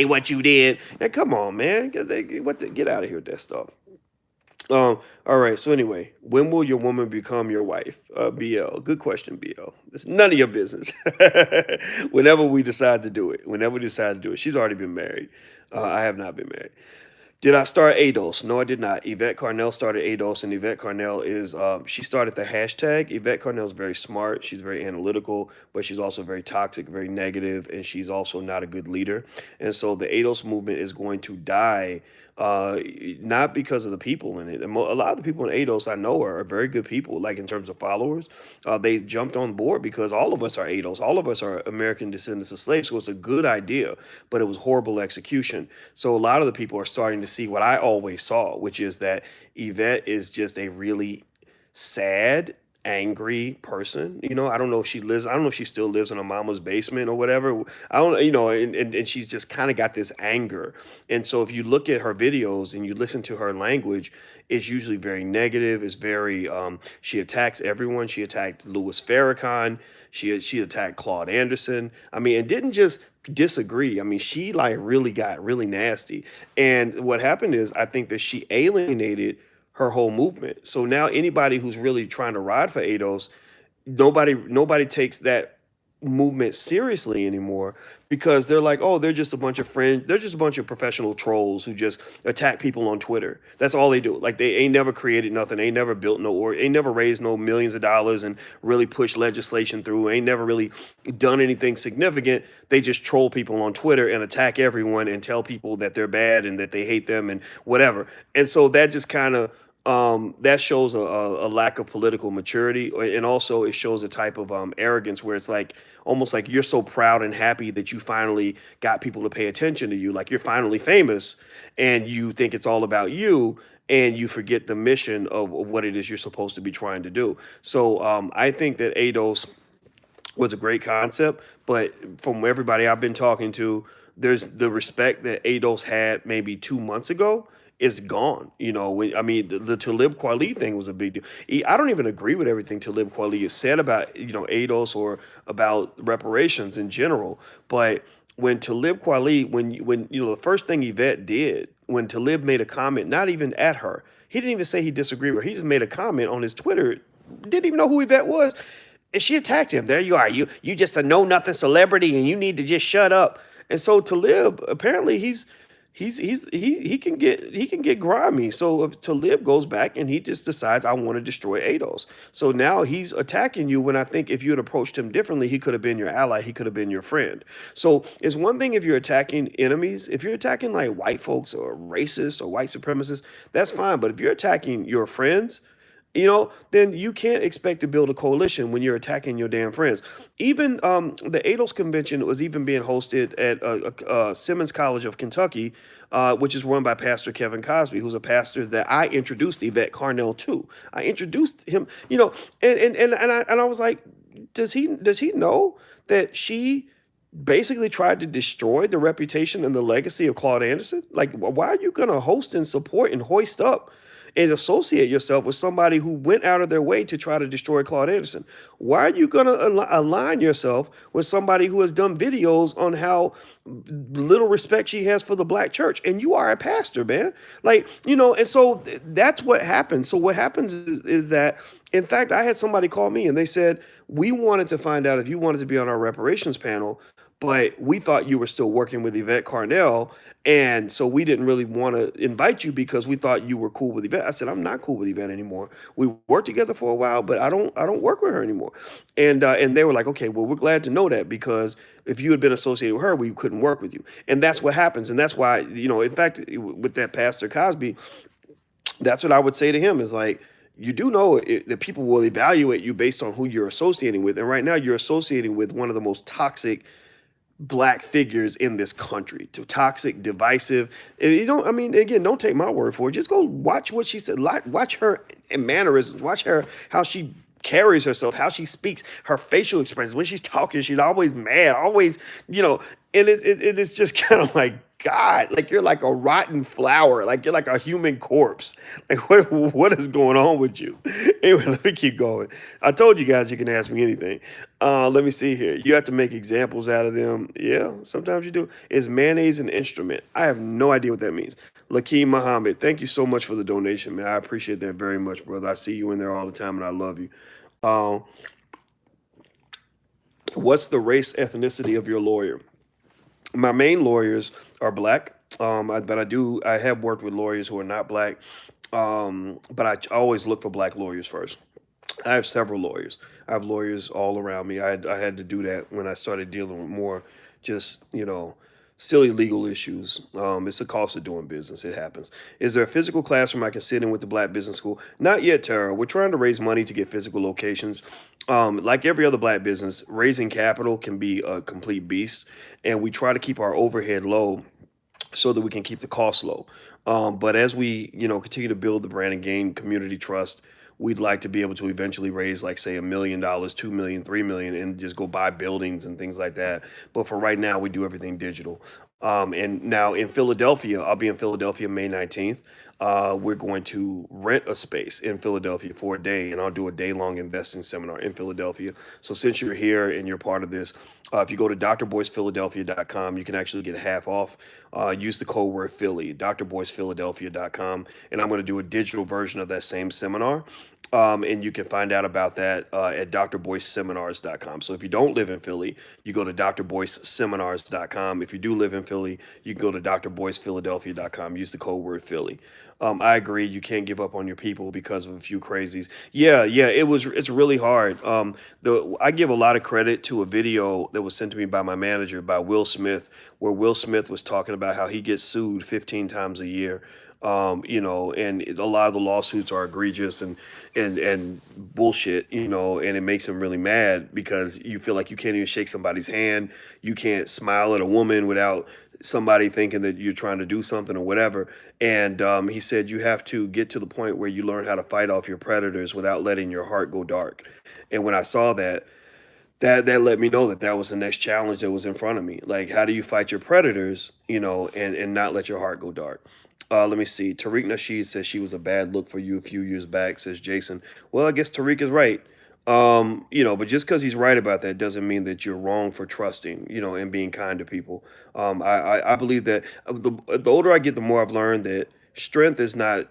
what you did. And come on, man, get out of here with that stuff. All right. So anyway, when will your woman become your wife? BL, good question, BL. It's none of your business. Whenever we decide to do it, she's already been married. I have not been married. Did I start ADOS? No, I did not. Yvette Carnell started ADOS, and Yvette Carnell she started the hashtag. Yvette Carnell is very smart. She's very analytical, but she's also very toxic, very negative, and she's also not a good leader. And so the ADOS movement is going to die, not because of the people in it. A lot of the people in ADOS I know are very good people, like in terms of followers. They jumped on board because all of us are ADOS. All of us are American descendants of slaves, so it's a good idea, but it was horrible execution. So a lot of the people are starting to see what I always saw, which is that Yvette is just a really sad, angry person. I don't know if I don't know if she still lives in her mama's basement or whatever. I don't, and she's just kind of got this anger. And so if you look at her videos and you listen to her language, it's usually very negative. It's very, she attacks everyone. She attacked Louis Farrakhan. She attacked Claude Anderson. I mean, and didn't just disagree. I mean, she like really got really nasty. And what happened is I think that she alienated her whole movement. So now anybody who's really trying to ride for ADOS, nobody takes that movement seriously anymore because they're like, oh, they're just a bunch of professional trolls who just attack people on Twitter. That's all they do. Like they ain't never created nothing, ain't never built no or ain't never raised no millions of dollars and really pushed legislation through, ain't never really done anything significant. They just troll people on Twitter and attack everyone and tell people that they're bad and that they hate them and whatever. And so that just kind of that shows a lack of political maturity, and also it shows a type of arrogance where it's like almost like you're so proud and happy that you finally got people to pay attention to you, like you're finally famous, and you think it's all about you, and you forget the mission of what it is you're supposed to be trying to do. So I think that ADOS was a great concept, but from everybody I've been talking to, there's the respect that ADOS had maybe 2 months ago is gone. I mean, the Talib Kweli thing was a big deal. I don't even agree with everything Talib Kweli has said about ADOS or about reparations in general. But when Talib Kweli, when the first thing Yvette did when Talib made a comment, not even at her, he didn't even say he disagreed with her. He just made a comment on his Twitter. Didn't even know who Yvette was, and she attacked him. There you are. You just a know nothing celebrity, and you need to just shut up. And so Talib apparently he can get grimy. So Talib goes back and he just decides I want to destroy ADOS. So now he's attacking you when I think if you had approached him differently, he could have been your ally. He could have been your friend. So it's one thing if you're attacking enemies. If you're attacking like white folks or racists or white supremacists, that's fine. But if you're attacking your friends, then you can't expect to build a coalition when you're attacking your damn friends. Even the ADOS convention was even being hosted at Simmons College of Kentucky, which is run by Pastor Kevin Cosby, who's a pastor that I introduced Yvette Carnell to. I introduced him, and I was like, does he know that she basically tried to destroy the reputation and the legacy of Claude Anderson? Like, why are you going to host and support and hoist up and associate yourself with somebody who went out of their way to try to destroy Claude Anderson? Why are you going to align yourself with somebody who has done videos on how little respect she has for the black church? And you are a pastor, man. Like, and so that's what happens. So what happens is that, in fact, I had somebody call me and they said, we wanted to find out if you wanted to be on our reparations panel, but we thought you were still working with Yvette Carnell, and so we didn't really want to invite you because we thought you were cool with Yvette. I said, I'm not cool with Yvette anymore. We worked together for a while, but I don't work with her anymore. And they were like, okay, well, we're glad to know that, because if you had been associated with her, we couldn't work with you. And that's what happens. And that's why, in fact, with that Pastor Cosby, that's what I would say to him is like, you do know that people will evaluate you based on who you're associating with. And right now you're associating with one of the most toxic black figures in this country. Too toxic, divisive. You don't. I mean, again, don't take my word for it. Just go watch what she said. Watch her mannerisms. Watch her, how she carries herself, how she speaks, her facial expressions. When she's talking, she's always mad, always, and it's just kind of like, God, like you're like a rotten flower, like you're like a human corpse. Like what is going on with you? Anyway, let me keep going. I told you guys you can ask me anything. Let me see here. You have to make examples out of them. Yeah, sometimes you do. Is mayonnaise an instrument? I have no idea what that means. Lakeem Muhammad, thank you so much for the donation, man. I appreciate that very much, brother. I see you in there all the time, and I love you. Um, what's the race ethnicity of your lawyer? My main lawyers are black, but I have worked with lawyers who are not black, but I always look for black lawyers first. I have several lawyers. I have lawyers all around me. I had to do that when I started dealing with more just, silly legal issues. It's the cost of doing business. It happens. Is there a physical classroom I can sit in with the Black Business School? Not yet, Tara. We're trying to raise money to get physical locations. Like every other black business, raising capital can be a complete beast, and we try to keep our overhead low so that we can keep the costs low. But as we, continue to build the brand and gain community trust, we'd like to be able to eventually raise, like, say, $1 million, 2 million, 3 million, and just go buy buildings and things like that. But for right now, we do everything digital. And now in Philadelphia, I'll be in Philadelphia May 19th. We're going to rent a space in Philadelphia for a day, and I'll do a day-long investing seminar in Philadelphia. So since you're here and you're part of this, if you go to drboycephiladelphia.com, you can actually get half off. Use the code word Philly, drboycephiladelphia.com, and I'm going to do a digital version of that same seminar. And you can find out about that at drboyceseminars.com. So if you don't live in Philly, you go to drboyceseminars.com. If you do live in Philly, you can go to drboycephiladelphia.com. Use the code word Philly. I agree. You can't give up on your people because of a few crazies. Yeah, yeah. It's really hard. I give a lot of credit to a video that was sent to me by my manager, by Will Smith, where Will Smith was talking about how he gets sued 15 times a year. And a lot of the lawsuits are egregious and bullshit, and it makes him really mad because you feel like you can't even shake somebody's hand. You can't smile at a woman without somebody thinking that you're trying to do something or whatever. And he said you have to get to the point where you learn how to fight off your predators without letting your heart go dark. And when I saw that, that let me know that that was the next challenge that was in front of me. Like, how do you fight your predators, and not let your heart go dark? Let me see. Tariq Nasheed says she was a bad look for you a few years back, says Jason. Well, I guess Tariq is right. But just because he's right about that doesn't mean that you're wrong for trusting, and being kind to people. I believe that the older I get, the more I've learned that strength is not,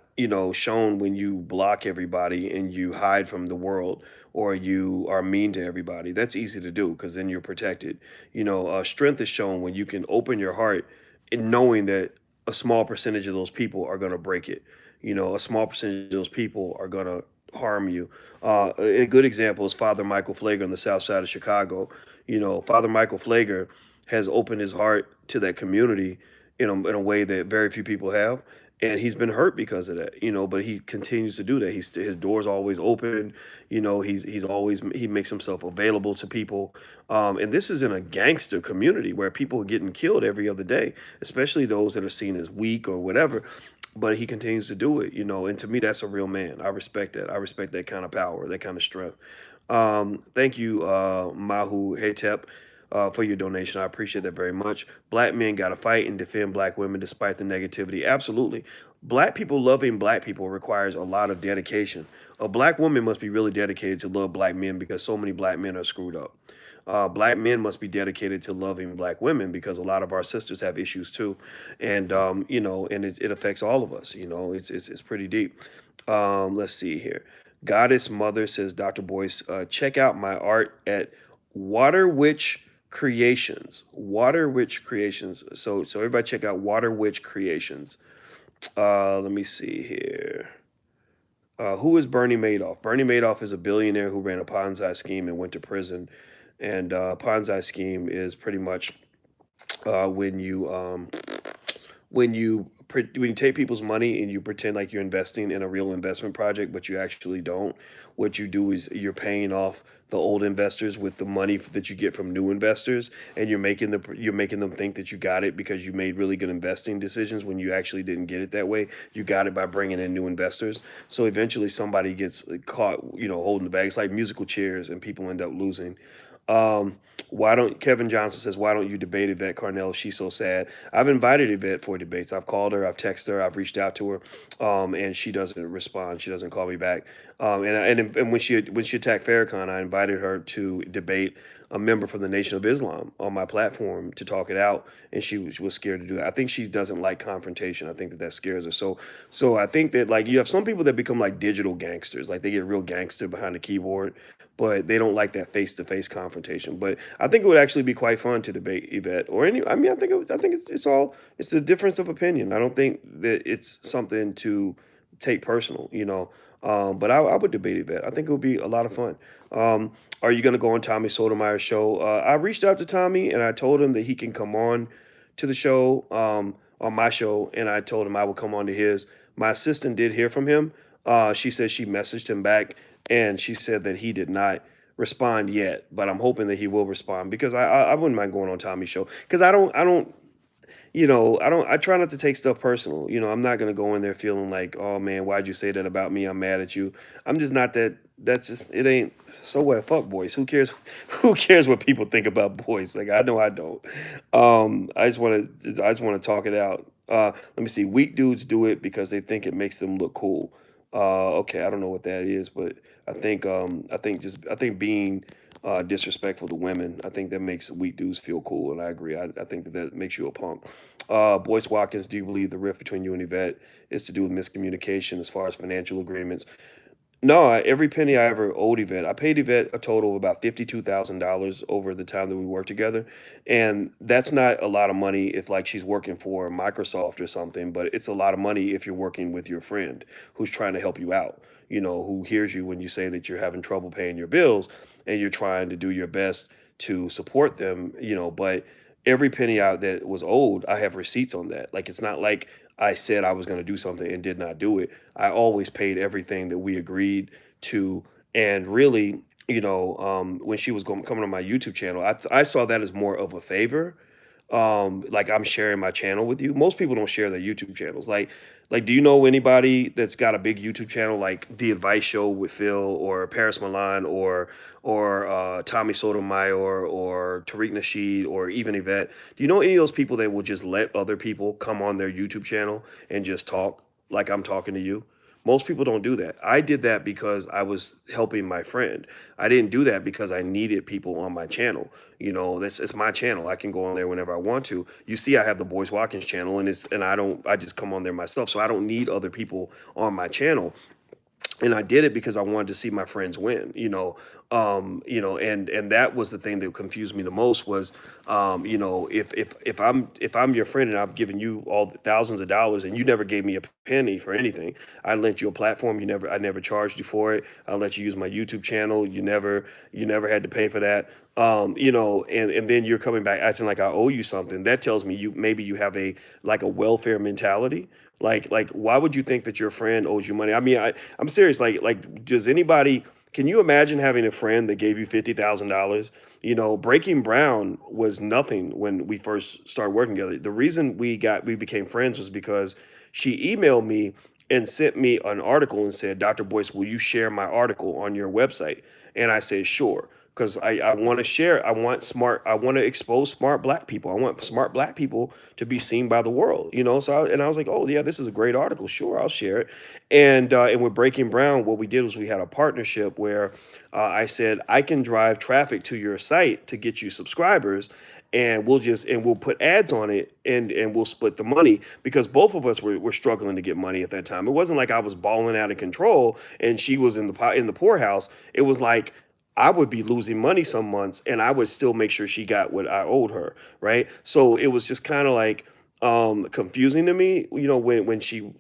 shown when you block everybody and you hide from the world or you are mean to everybody. That's easy to do because then you're protected. Strength is shown when you can open your heart and knowing that a small percentage of those people are going to break it. A small percentage of those people are going to harm you. A good example is Father Michael Flager on the south side of Chicago. Father Michael Flager has opened his heart to that community in a way that very few people have. and he's been hurt because of that, but he continues to do that. His door's always open. He's always he makes himself available to people. And this is in a gangster community where people are getting killed every other day, especially those that are seen as weak or whatever. But he continues to do it, and to me, that's a real man. I respect that. I respect that kind of power, that kind of strength. Thank you, Mahu Hetep, for your donation. I appreciate that very much. Black men got to fight and defend black women despite the negativity. Absolutely. Black people loving black people requires a lot of dedication. A black woman must be really dedicated to love black men because so many black men are screwed up. Black men must be dedicated to loving black women because a lot of our sisters have issues too, and and it affects all of us. It's pretty deep. Let's see here. Goddess Mother says, Dr. Boyce, check out my art at Water Witch Creations. Water Witch Creations. So everybody check out Water Witch Creations. Let me see here. Who is Bernie Madoff? Bernie Madoff is a billionaire who ran a Ponzi scheme and went to prison. And Ponzi scheme is pretty much when when you take people's money and you pretend like you're investing in a real investment project, but you actually don't. What you do is you're paying off the old investors with the money that you get from new investors, and you're making them think that you got it because you made really good investing decisions when you actually didn't get it that way. You got it by bringing in new investors. So eventually somebody gets caught, holding the bag. It's like musical chairs, and people end up losing. Why don't Kevin Johnson says, why don't you debate Yvette Carnell? She's so sad. I've invited Yvette for debates. I've called her, I've texted her, I've reached out to her, and she doesn't respond. She doesn't call me back. And when she attacked Farrakhan, I invited her to debate a member from the Nation of Islam on my platform to talk it out, and she was scared to do that. I think she doesn't like confrontation. I think that scares her. So I think that, like, you have some people that become like digital gangsters, like they get real gangster behind the keyboard, but they don't like that face-to-face confrontation. But I think it would actually be quite fun to debate Yvette or any. I mean, I think it's a difference of opinion. I don't think that it's something to take personal, but I would debate Yvette. I think it would be a lot of fun. Are you going to go on Tommy Sotomayor's show? I reached out to Tommy and I told him that he can come on to the show, on my show, and I told him I would come on to his. My assistant did hear from him. She said she messaged him back, and she said that he did not respond yet, but I'm hoping that he will respond because I wouldn't mind going on Tommy's show because I try not to take stuff personal. I'm not gonna go in there feeling like, oh man, why'd you say that about me? I'm mad at you. I'm just not that. That's just it. Ain't so what? Fuck boys. Who cares? Who cares what people think about boys? Like I know I don't. I just want to talk it out. Let me see. Weak dudes do it because they think it makes them look cool. Okay, I don't know what that is, but I think being disrespectful to women, I think that makes weak dudes feel cool, and I agree. I think that makes you a punk. Boyce Watkins, do you believe the rift between you and Yvette is to do with miscommunication as far as financial agreements? No, every penny I ever owed Yvette, I paid Yvette a total of about $52,000 over the time that we worked together, and that's not a lot of money if like she's working for Microsoft or something, but it's a lot of money if you're working with your friend who's trying to help you out. Who hears you when you say that you're having trouble paying your bills, and you're trying to do your best to support them. But every penny out that was owed, I have receipts on that. Like it's not like I said I was going to do something and did not do it. I always paid everything that we agreed to. And really, when she was coming on my YouTube channel, I saw that as more of a favor. Like I'm sharing my channel with you. Most people don't share their YouTube channels. Like, do you know anybody that's got a big YouTube channel like The Advice Show with Phil or Paris Milan or Tommy Sotomayor or Tariq Nasheed or even Yvette? Do you know any of those people that will just let other people come on their YouTube channel and just talk like I'm talking to you? Most people don't do that. I did that because I was helping my friend. I didn't do that because I needed people on my channel. That's it's my channel. I can go on there whenever I want to. You see, I have the Boyce Watkins channel, and I just come on there myself. So I don't need other people on my channel. And I did it because I wanted to see my friends win. And that was the thing that confused me the most was, if I'm your friend and I've given you all the thousands of dollars and you never gave me a penny for anything. I lent you a platform. I never charged you for it. I let you use my YouTube channel. You never had to pay for that. And then you're coming back acting like I owe you something. That tells me maybe you have a welfare mentality. Like why would you think that your friend owes you money? I mean, I'm serious. Like does anybody, can you imagine having a friend that gave you $50,000? Breaking Brown was nothing when we first started working together. The reason we became friends was because she emailed me and sent me an article and said, "Dr. Boyce, will you share my article on your website?" And I said, "Sure." Because I want to share, I want to expose smart black people. I want smart black people to be seen by the world, and I was like, oh yeah, this is a great article. Sure, I'll share it. And with Breaking Brown, what we did was we had a partnership where I said I can drive traffic to your site to get you subscribers, and we'll put ads on it, and we'll split the money because both of us were struggling to get money at that time. It wasn't like I was balling out of control and she was in the poorhouse. It was like I would be losing money some months and I would still make sure she got what I owed her, right? So it was just kind of like confusing to me, when she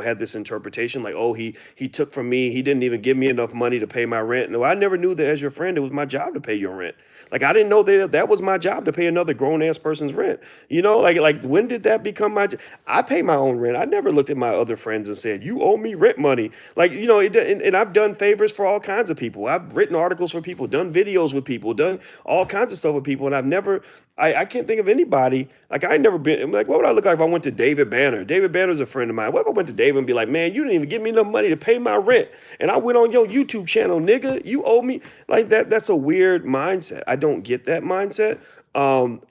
had this interpretation like, oh, he took from me, he didn't even give me enough money to pay my rent. No, I never knew that as your friend it was my job to pay your rent. Like I didn't know that was my job to pay another grown ass person's rent. Like when did that become I pay my own rent. I never looked at my other friends and said, you owe me rent money. Like, and I've done favors for all kinds of people. I've written articles for people, done videos with people, done all kinds of stuff with people, and I've never I can't think of anybody. Like I ain't never been. I'm like, what would I look like if I went to David Banner? David Banner's a friend of mine. What if I went to David and be like, man, you didn't even give me enough money to pay my rent, and I went on your YouTube channel, nigga. You owe me like that. That's a weird mindset. I don't get that mindset.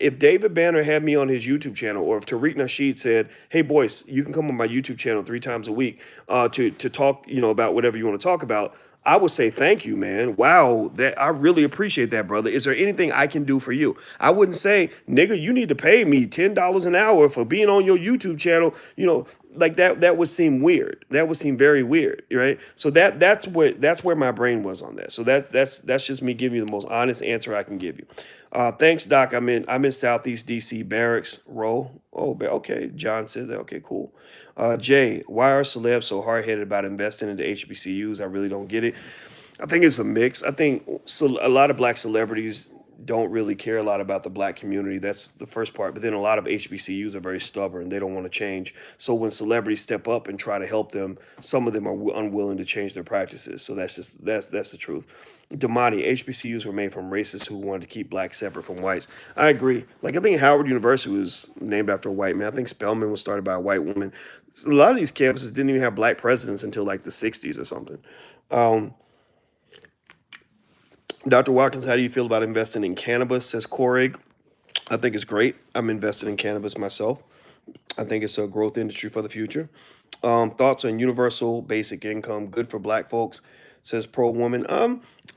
If David Banner had me on his YouTube channel, or if Tariq Nasheed said, "Hey, Boyce, you can come on my YouTube channel 3 times a week to talk, about whatever you want to talk about," I would say, "Thank you, man. Wow, that I really appreciate that, brother. Is there anything I can do for you?" I wouldn't say, "Nigga, you need to pay me $10 an hour for being on your YouTube channel." Like that. That would seem weird. That would seem very weird, right? So that's where my brain was on that. So that's just me giving you the most honest answer I can give you. Thanks, Doc. I'm in Southeast DC Barracks Row. Oh, okay. John says that. Okay, cool. Jay, why are celebs so hard headed about investing into HBCUs? I really don't get it. I think it's a mix. I think a lot of black celebrities don't really care a lot about the black community. That's the first part. But then a lot of HBCUs are very stubborn. They don't want to change. So when celebrities step up and try to help them, some of them are unwilling to change their practices. So that's the truth. Damani, HBCUs were made from racists who wanted to keep blacks separate from whites. I agree. Like I think Howard University was named after a white man. I think Spelman was started by a white woman. So a lot of these campuses didn't even have black presidents until like the '60s or something. Um, Dr. Watkins, how do you feel about investing in cannabis? Says Corrig. I think it's great. I'm invested in cannabis myself. I think it's a growth industry for the future. Thoughts on universal basic income? Good for black folks, says Pro Woman.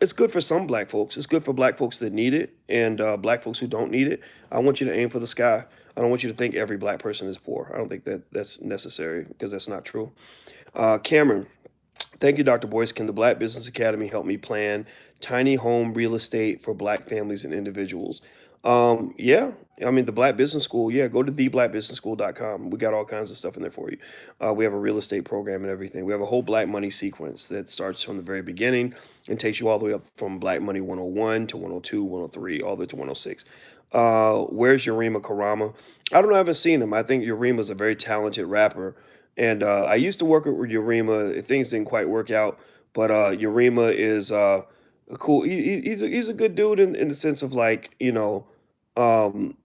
It's good for some black folks. It's good for black folks that need it, and black folks who don't need it. I want you to aim for the sky. I don't want you to think every black person is poor. I don't think that's necessary because that's not true. Cameron, thank you, Dr. Boyce. Can the Black Business Academy help me plan tiny home real estate for black families and individuals? Yeah, I mean, the Black Business School, yeah, go to theblackbusinessschool.com. We got all kinds of stuff in there for you. We have a real estate program and everything. We have a whole Black Money sequence that starts from the very beginning and takes you all the way up from Black Money 101 to 102, 103, all the way to 106. Where's Yurima Karama? I don't know, I haven't seen him. I think Yurima's a very talented rapper. And I used to work with Yurima. Things didn't quite work out, but Yurima is a cool. He's a good dude in the sense of like, um,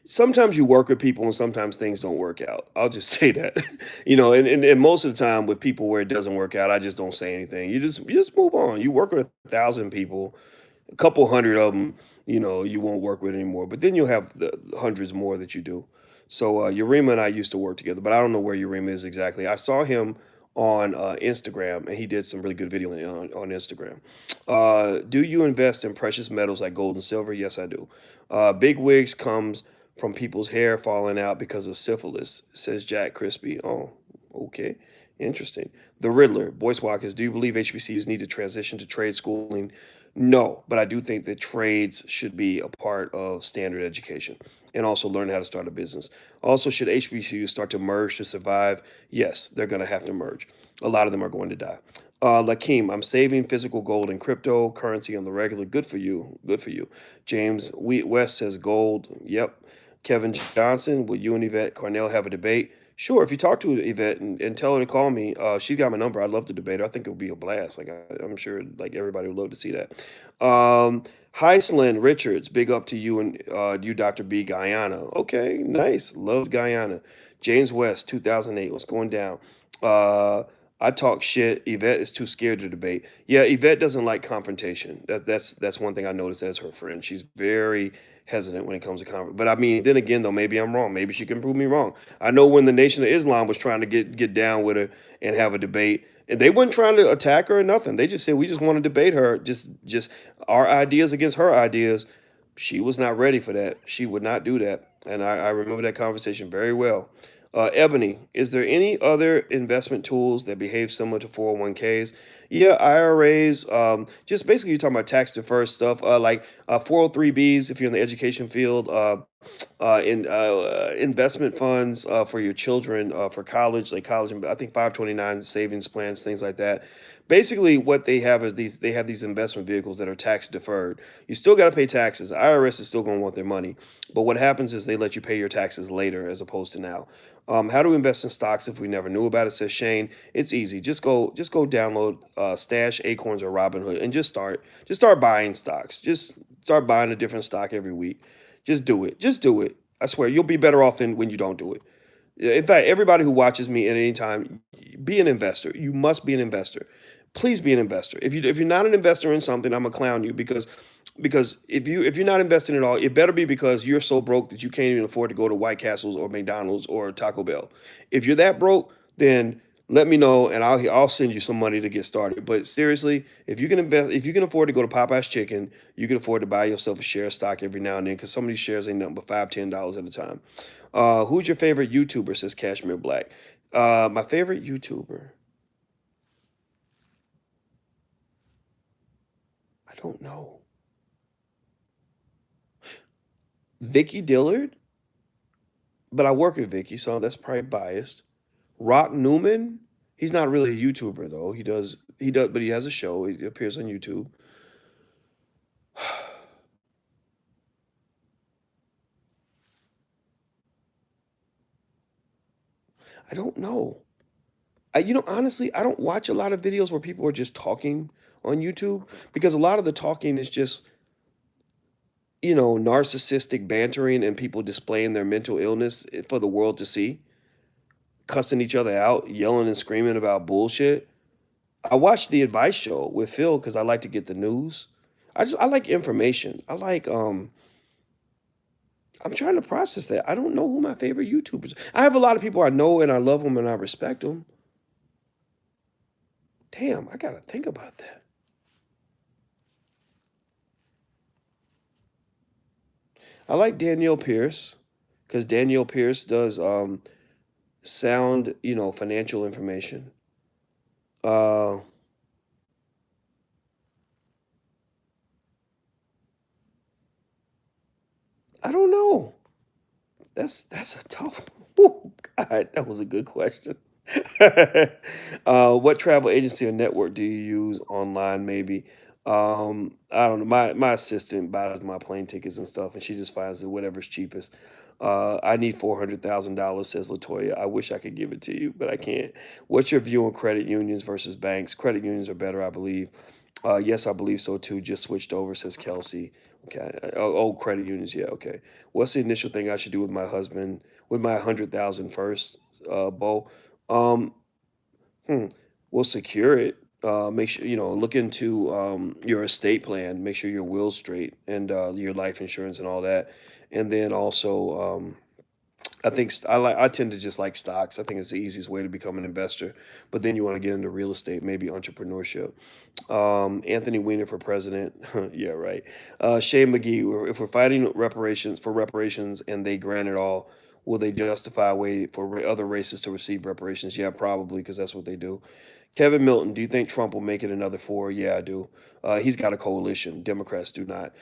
sometimes you work with people and sometimes things don't work out. I'll just say that. And most of the time with people where it doesn't work out, I just don't say anything. You just move on. You work with 1,000 people, a couple hundred of them, you won't work with anymore. But then you'll have the hundreds more that you do. So Urema and I used to work together, but I don't know where Urema is exactly. I saw him on Instagram, and he did some really good video on Instagram. Do you invest in precious metals like gold and silver? Yes, I do. Big wigs comes from people's hair falling out because of syphilis, says Jack Crispy. Oh, okay. Interesting. The Riddler, Boyce Watkins, do you believe HBCUs need to transition to trade schooling? No, but I do think that trades should be a part of standard education and also learn how to start a business. Also, should HBCUs start to merge to survive? Yes, they're going to have to merge. A lot of them are going to die. Lakeem, I'm saving physical gold and cryptocurrency on the regular. Good for you. Good for you. James West says gold. Yep. Kevin Johnson, will you and Yvette Carnell have a debate? Sure, if you talk to Yvette and tell her to call me, she's got my number. I'd love to debate her. I think it would be a blast. Like I'm sure, like everybody would love to see that. Heisland Richards, big up to you and you, Dr. B. Guyana. Okay, nice. Loved Guyana. James West, 2008. What's going down? Uh, I talk shit. Yvette is too scared to debate. Yeah, Yvette doesn't like confrontation. That's one thing I noticed as her friend. She's very hesitant when it comes to conflict. But I mean, then again, though, maybe I'm wrong. Maybe she can prove me wrong. I know when the Nation of Islam was trying to get down with her and have a debate, and they weren't trying to attack her or nothing. They just said we just want to debate her, just our ideas against her ideas. She was not ready for that. She would not do that, and I remember that conversation very well. Ebony, is there any other investment tools that behave similar to 401ks? Yeah, IRAs. Just basically, you're talking about tax deferred stuff, like 403bs if you're in the education field, in investment funds for your children for college, like college, I think 529 savings plans, things like that. Basically, what they have is they have these investment vehicles that are tax deferred. You still got to pay taxes. The IRS is still going to want their money, but what happens is they let you pay your taxes later as opposed to now. How to invest in stocks if we never knew about it, says Shane. It's easy. Just go download Stash, Acorns, or Robinhood and just start buying stocks. Just start buying a different stock every week. Just do it. Just do it. I swear you'll be better off than when you don't do it. In fact, everybody who watches me at any time, be an investor. You must be an investor. Please be an investor. If you're not an investor in something, I'm gonna clown you because if you're not investing at all, it better be because you're so broke that you can't even afford to go to White Castles or McDonald's or Taco Bell. If you're that broke, then let me know and I'll send you some money to get started. But seriously, if you can afford to go to Popeye's Chicken, you can afford to buy yourself a share of stock every now and then because some of these shares ain't nothing but $5, $10 at a time. Who's your favorite YouTuber? Says Cashmere Black. My favorite YouTuber. I don't know. Vicky Dillard, but I work with Vicky, so that's probably biased. Rock Newman, he's not really a YouTuber though. He does, but he has a show. He appears on YouTube. I don't know. Honestly, I don't watch a lot of videos where people are just talking on YouTube because a lot of the talking is just, narcissistic bantering and people displaying their mental illness for the world to see, cussing each other out, yelling and screaming about bullshit. I watch the advice show with Phil because I like to get the news. I like information. I'm trying to process that. I don't know who my favorite YouTubers. I have a lot of people I know and I love them and I respect them. Damn, I gotta think about that. I like Danielle Pierce because Danielle Pierce does sound, financial information. Uh, I don't know. That's a tough. Oh God, that was a good question. What travel agency or network do you use online? Maybe. I don't know. My assistant buys my plane tickets and stuff, and she just finds whatever's cheapest. I need $400,000, says Latoya. I wish I could give it to you, but I can't. What's your view on credit unions versus banks? Credit unions are better, I believe. Yes, I believe so too. Just switched over, says Kelsey. Okay. Oh, credit unions. Yeah. Okay. What's the initial thing I should do with my husband with my 100,000 first, Bo? Um, hmm. We'll secure it. Make sure look into your estate plan. Make sure your will's straight and your life insurance and all that. And then also, I think I tend to just like stocks. I think it's the easiest way to become an investor. But then you want to get into real estate, maybe entrepreneurship. Anthony Weiner for president. Yeah, right. Shane McGee. If we're fighting reparations and they grant it all, Will they justify a way for other races to receive reparations? Yeah, probably, because that's what they do. Kevin Milton, do you think Trump will make it another 4? Yeah, I do. He's got a coalition. Democrats do not.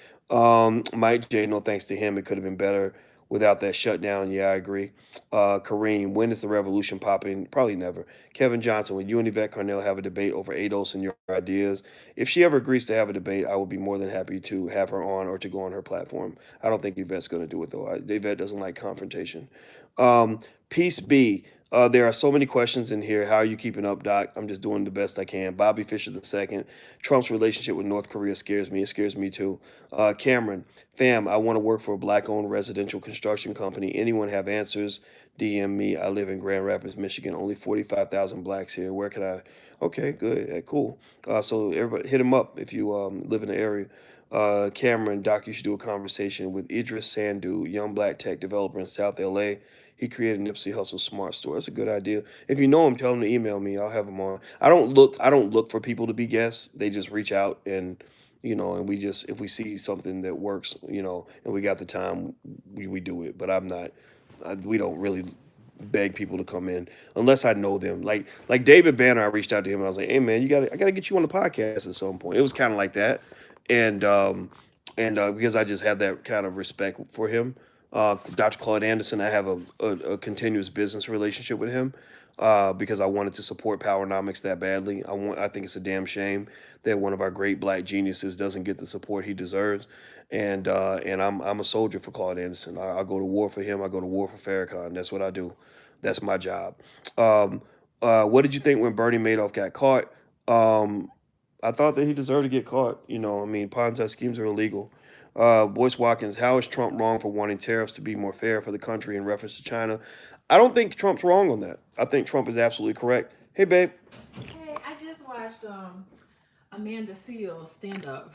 Mike J, no thanks to him. It could have been better without that shutdown. Yeah, I agree. Kareem, when is the revolution popping? Probably never. Kevin Johnson, when you and Yvette Carnell have a debate over ADOS and your ideas, if she ever agrees to have a debate, I would be more than happy to have her on or to go on her platform. I don't think Yvette's going to do it, though. Yvette doesn't like confrontation. Um, Peace be. There are so many questions in here. How are you keeping up, Doc? I'm just doing the best I can. Bobby Fischer II. Trump's relationship with North Korea scares me. It scares me too. Cameron, fam, I want to work for a black-owned residential construction company. Anyone have answers? DM me. I live in Grand Rapids, Michigan. Only 45,000 blacks here. Where can I? Okay, good. Cool. So everybody, hit him up if you live in the area. Cameron, Doc, you should do a conversation with Idris Sandu, young black tech developer in South LA. He created Nipsey Hussle Smart Store. That's a good idea. If you know him, tell him to email me. I'll have him on. I don't look for people to be guests. They just reach out and and we just if we see something that works, and we got the time, we do it. But we don't really beg people to come in unless I know them. Like David Banner, I reached out to him. I was like, hey man, I gotta get you on the podcast at some point. It was kind of like that, and because I just have that kind of respect for him. Dr. Claude Anderson, I have a continuous business relationship with him because I wanted to support Powernomics that badly. I think it's a damn shame that one of our great black geniuses doesn't get the support he deserves. And I'm a soldier for Claude Anderson. I go to war for him. I go to war for Farrakhan. That's what I do. That's my job. Um, what did you think when Bernie Madoff got caught? Um, I thought that he deserved to get caught. I mean, Ponzi schemes are illegal. Boyce Watkins, how is Trump wrong for wanting tariffs to be more fair for the country in reference to China? I don't think Trump's wrong on that. I think Trump is absolutely correct. Hey, babe. Hey, I just watched Amanda Seales stand up.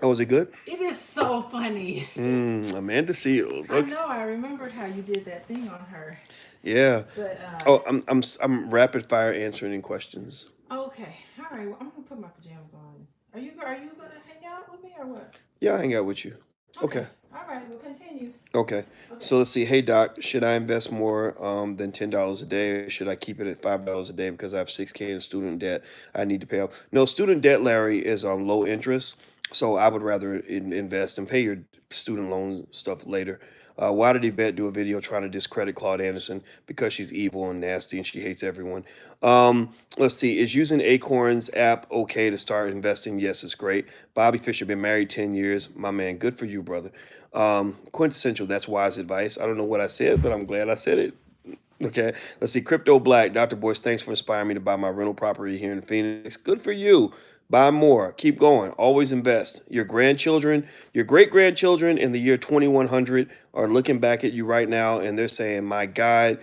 Oh, is it good? It is so funny. Amanda Seals. I Okay. know. I remembered how you did that thing on her, Yeah. but Oh, I'm rapid fire answering questions. okay. All right. Well, I'm gonna put my pajamas on. Are you gonna hang out with me or what? Yeah, I'll hang out with you. Okay. Okay. All right. We'll continue. Okay. Okay. So let's see. Hey Doc, should I invest more than $10 a day? Or should I keep it at $5 a day because I have 6K in student debt I need to pay off? No, student debt, Larry, is low interest. So I would rather invest and pay your student loan stuff later. Why did Yvette do a video trying to discredit Claude Anderson? Because she's evil and nasty and she hates everyone. Let's see. Is using Acorns app okay to start investing? Yes, it's great. Bobby Fischer been married 10 years. My man, good for you, brother. Quintessential. That's wise advice. I don't know what I said, but I'm glad I said it. Okay. Let's see. Crypto Black. Dr. Boyce, thanks for inspiring me to buy my rental property here in Phoenix. Good for you. Buy more. Keep going. Always invest. Your grandchildren, your great grandchildren in the year 2100 are looking back at you right now and they're saying, my God,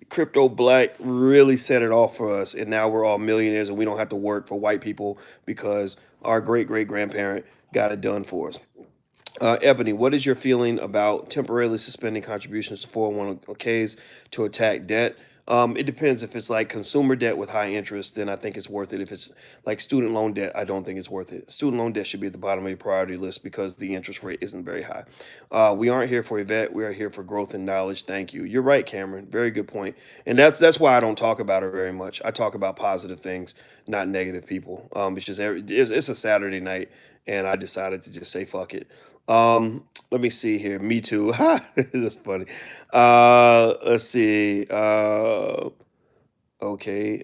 Crypto Black really set it off for us. And now we're all millionaires and we don't have to work for white people because our great great grandparent got it done for us. Ebony, what is your feeling about temporarily suspending contributions to 401ks to attack debt? It depends. If it's like consumer debt with high interest, then I think it's worth it. If it's like student loan debt, I don't think it's worth it. Student loan debt should be at the bottom of your priority list because the interest rate isn't very high. We aren't here for Yvette. We are here for growth and knowledge. Thank you. You're right, Cameron. Very good point. And that's why I don't talk about her very much. I talk about positive things, not negative people. It's just it's a Saturday night, and I decided to just say fuck it. Let me see here. Me too. That's funny. Let's see. Okay.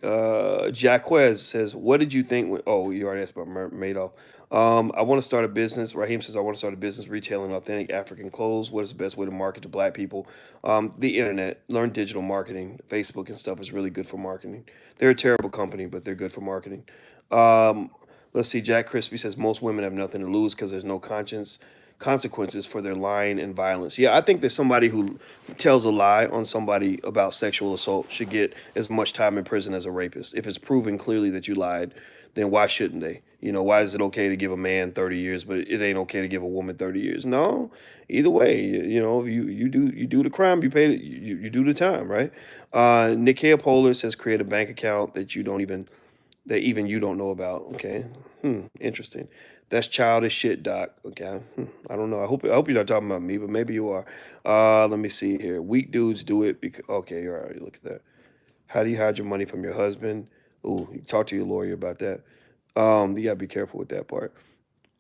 Jaquez says, "What did you think?" Oh, you already asked about Madoff. I want to start a business. Raheem says, "I want to start a business retailing authentic African clothes. What is the best way to market to Black people?" The internet. Learn digital marketing. Facebook and stuff is really good for marketing. They're a terrible company, but they're good for marketing. Um, let's see. Jack Crispy says, "Most women have nothing to lose because there's no conscience." Consequences for their lying and violence. Yeah, I think that somebody who tells a lie on somebody about sexual assault should get as much time in prison as a rapist. If it's proven clearly that you lied, then why shouldn't they? Why is it okay to give a man 30 years, but it ain't okay to give a woman 30 years? No, either way, you do the crime, you pay you do the time, right? Nikia Polar says create a bank account that even you don't know about. Okay, interesting. That's childish shit, doc. Okay. I don't know. I hope you're not talking about me, but maybe you are. Let me see here. Weak dudes do it because okay, you're all right. Look at that. How do you hide your money from your husband? Ooh, you talk to your lawyer about that. You gotta be careful with that part.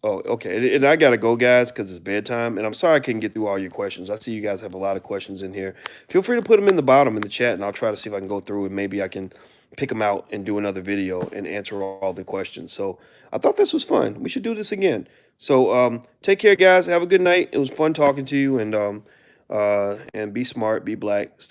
Oh, okay. And I gotta go, guys, because it's bedtime. And I'm sorry I couldn't get through all your questions. I see you guys have a lot of questions in here. Feel free to put them in the bottom in the chat, and I'll try to see if I can go through and maybe I can pick them out and do another video and answer all the questions. So I thought this was fun. We should do this again. So take care, guys. Have a good night. It was fun talking to you, and be smart, be black.